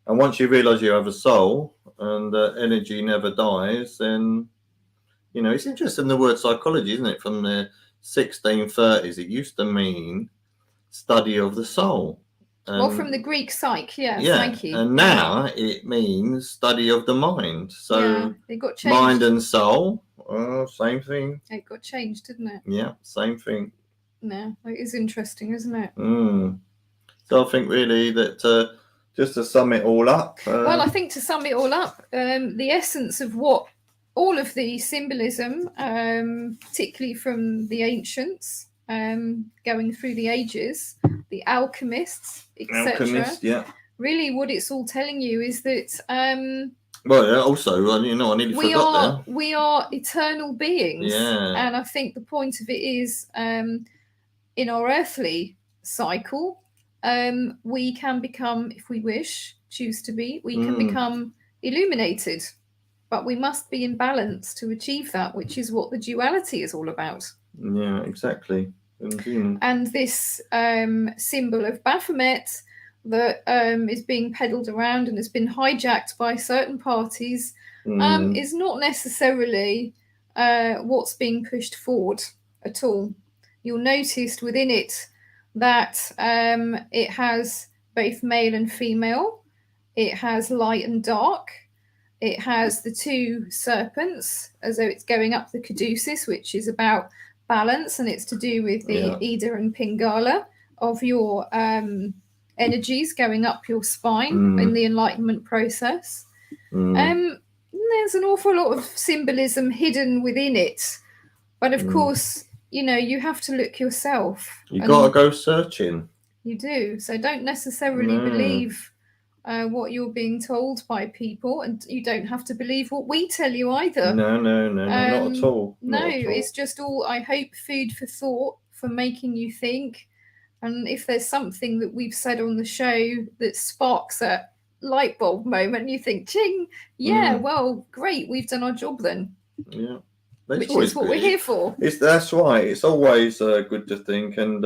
once you realize you have a soul and energy never dies, then it's interesting, the word psychology, isn't it? From the 1630s, it used to mean study of the soul. Well, from the Greek psyche, yeah, psyche. And now it means study of the mind. So it got changed. Mind and soul, same thing. It got changed, didn't it? Yeah, same thing. No, it is interesting, isn't it? So I think really that just to sum it all up. Well, I think to sum it all up, the essence of what all of the symbolism, particularly from the ancients, going through the ages, the alchemists, etc. Really, what it's all telling you is that. Well, also, I nearly forgot there. We are eternal beings, yeah. And I think the point of it is, in our earthly cycle, we can become, if we choose to be, we can become illuminated. But we must be in balance to achieve that, which is what the duality is all about. Yeah, exactly. And this symbol of Baphomet that is being peddled around and has been hijacked by certain parties is not necessarily what's being pushed forward at all. You'll notice within it that it has both male and female. It has light and dark. It has the two serpents, as though it's going up the caduceus, which is about balance, and it's to do with the Ida and Pingala of your energies going up your spine in the enlightenment process. There's an awful lot of symbolism hidden within it, but of course, you have to look yourself. You gotta go searching. You do. So don't necessarily believe what you're being told by people, and you don't have to believe what we tell you either. No, not at all. It's just all, I hope, food for thought, for making you think. And if there's something that we've said on the show that sparks a light bulb moment, you think, ching, well, great, we've done our job then. Yeah. Which is what we're here for. That's right. It's always good to think, and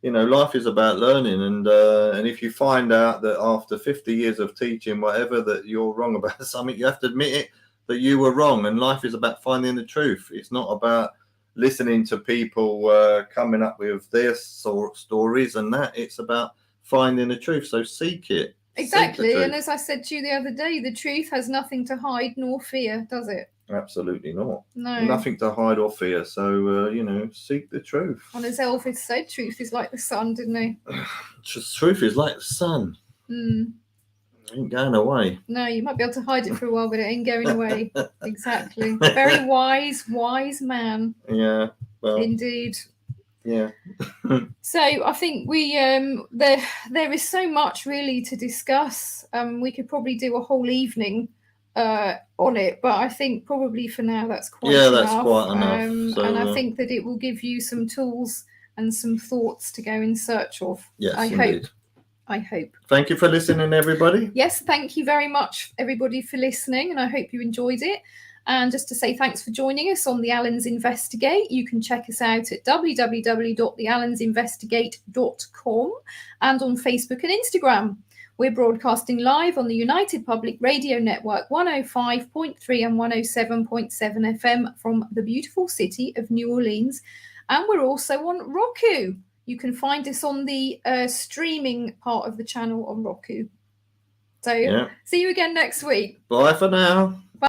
life is about learning, and if you find out that after 50 years of teaching whatever that you're wrong about something, you have to admit it, that you were wrong. And life is about finding the truth. It's not about listening to people coming up with their stories and that. It's about finding the truth. So seek it. Exactly. And as I said to you the other day, the truth has nothing to hide nor fear, does it? Absolutely not. No. Nothing to hide or fear. So, seek the truth. And as Elvis said, truth is like the sun, didn't he? Truth is like the sun. Ain't going away. No, you might be able to hide it for a while, but it ain't going away. Exactly. Very wise man. Yeah. Well. Indeed. Yeah. So I think we there is so much really to discuss. We could probably do a whole evening on it, but I think probably for now that's quite enough. That's quite enough. And I think that it will give you some tools and some thoughts to go in search of. Yes, I indeed. hope. Thank you for listening, everybody. Yes, thank you very much, everybody, for listening, and I hope you enjoyed it. And just to say thanks for joining us on the Allens Investigate. You can check us out at www.theallensinvestigate.com and on Facebook and Instagram. We're broadcasting live on the United Public Radio Network 105.3 and 107.7 FM from the beautiful city of New Orleans. And we're also on Roku. You can find us on the streaming part of the channel on Roku. So see you again next week. Bye for now.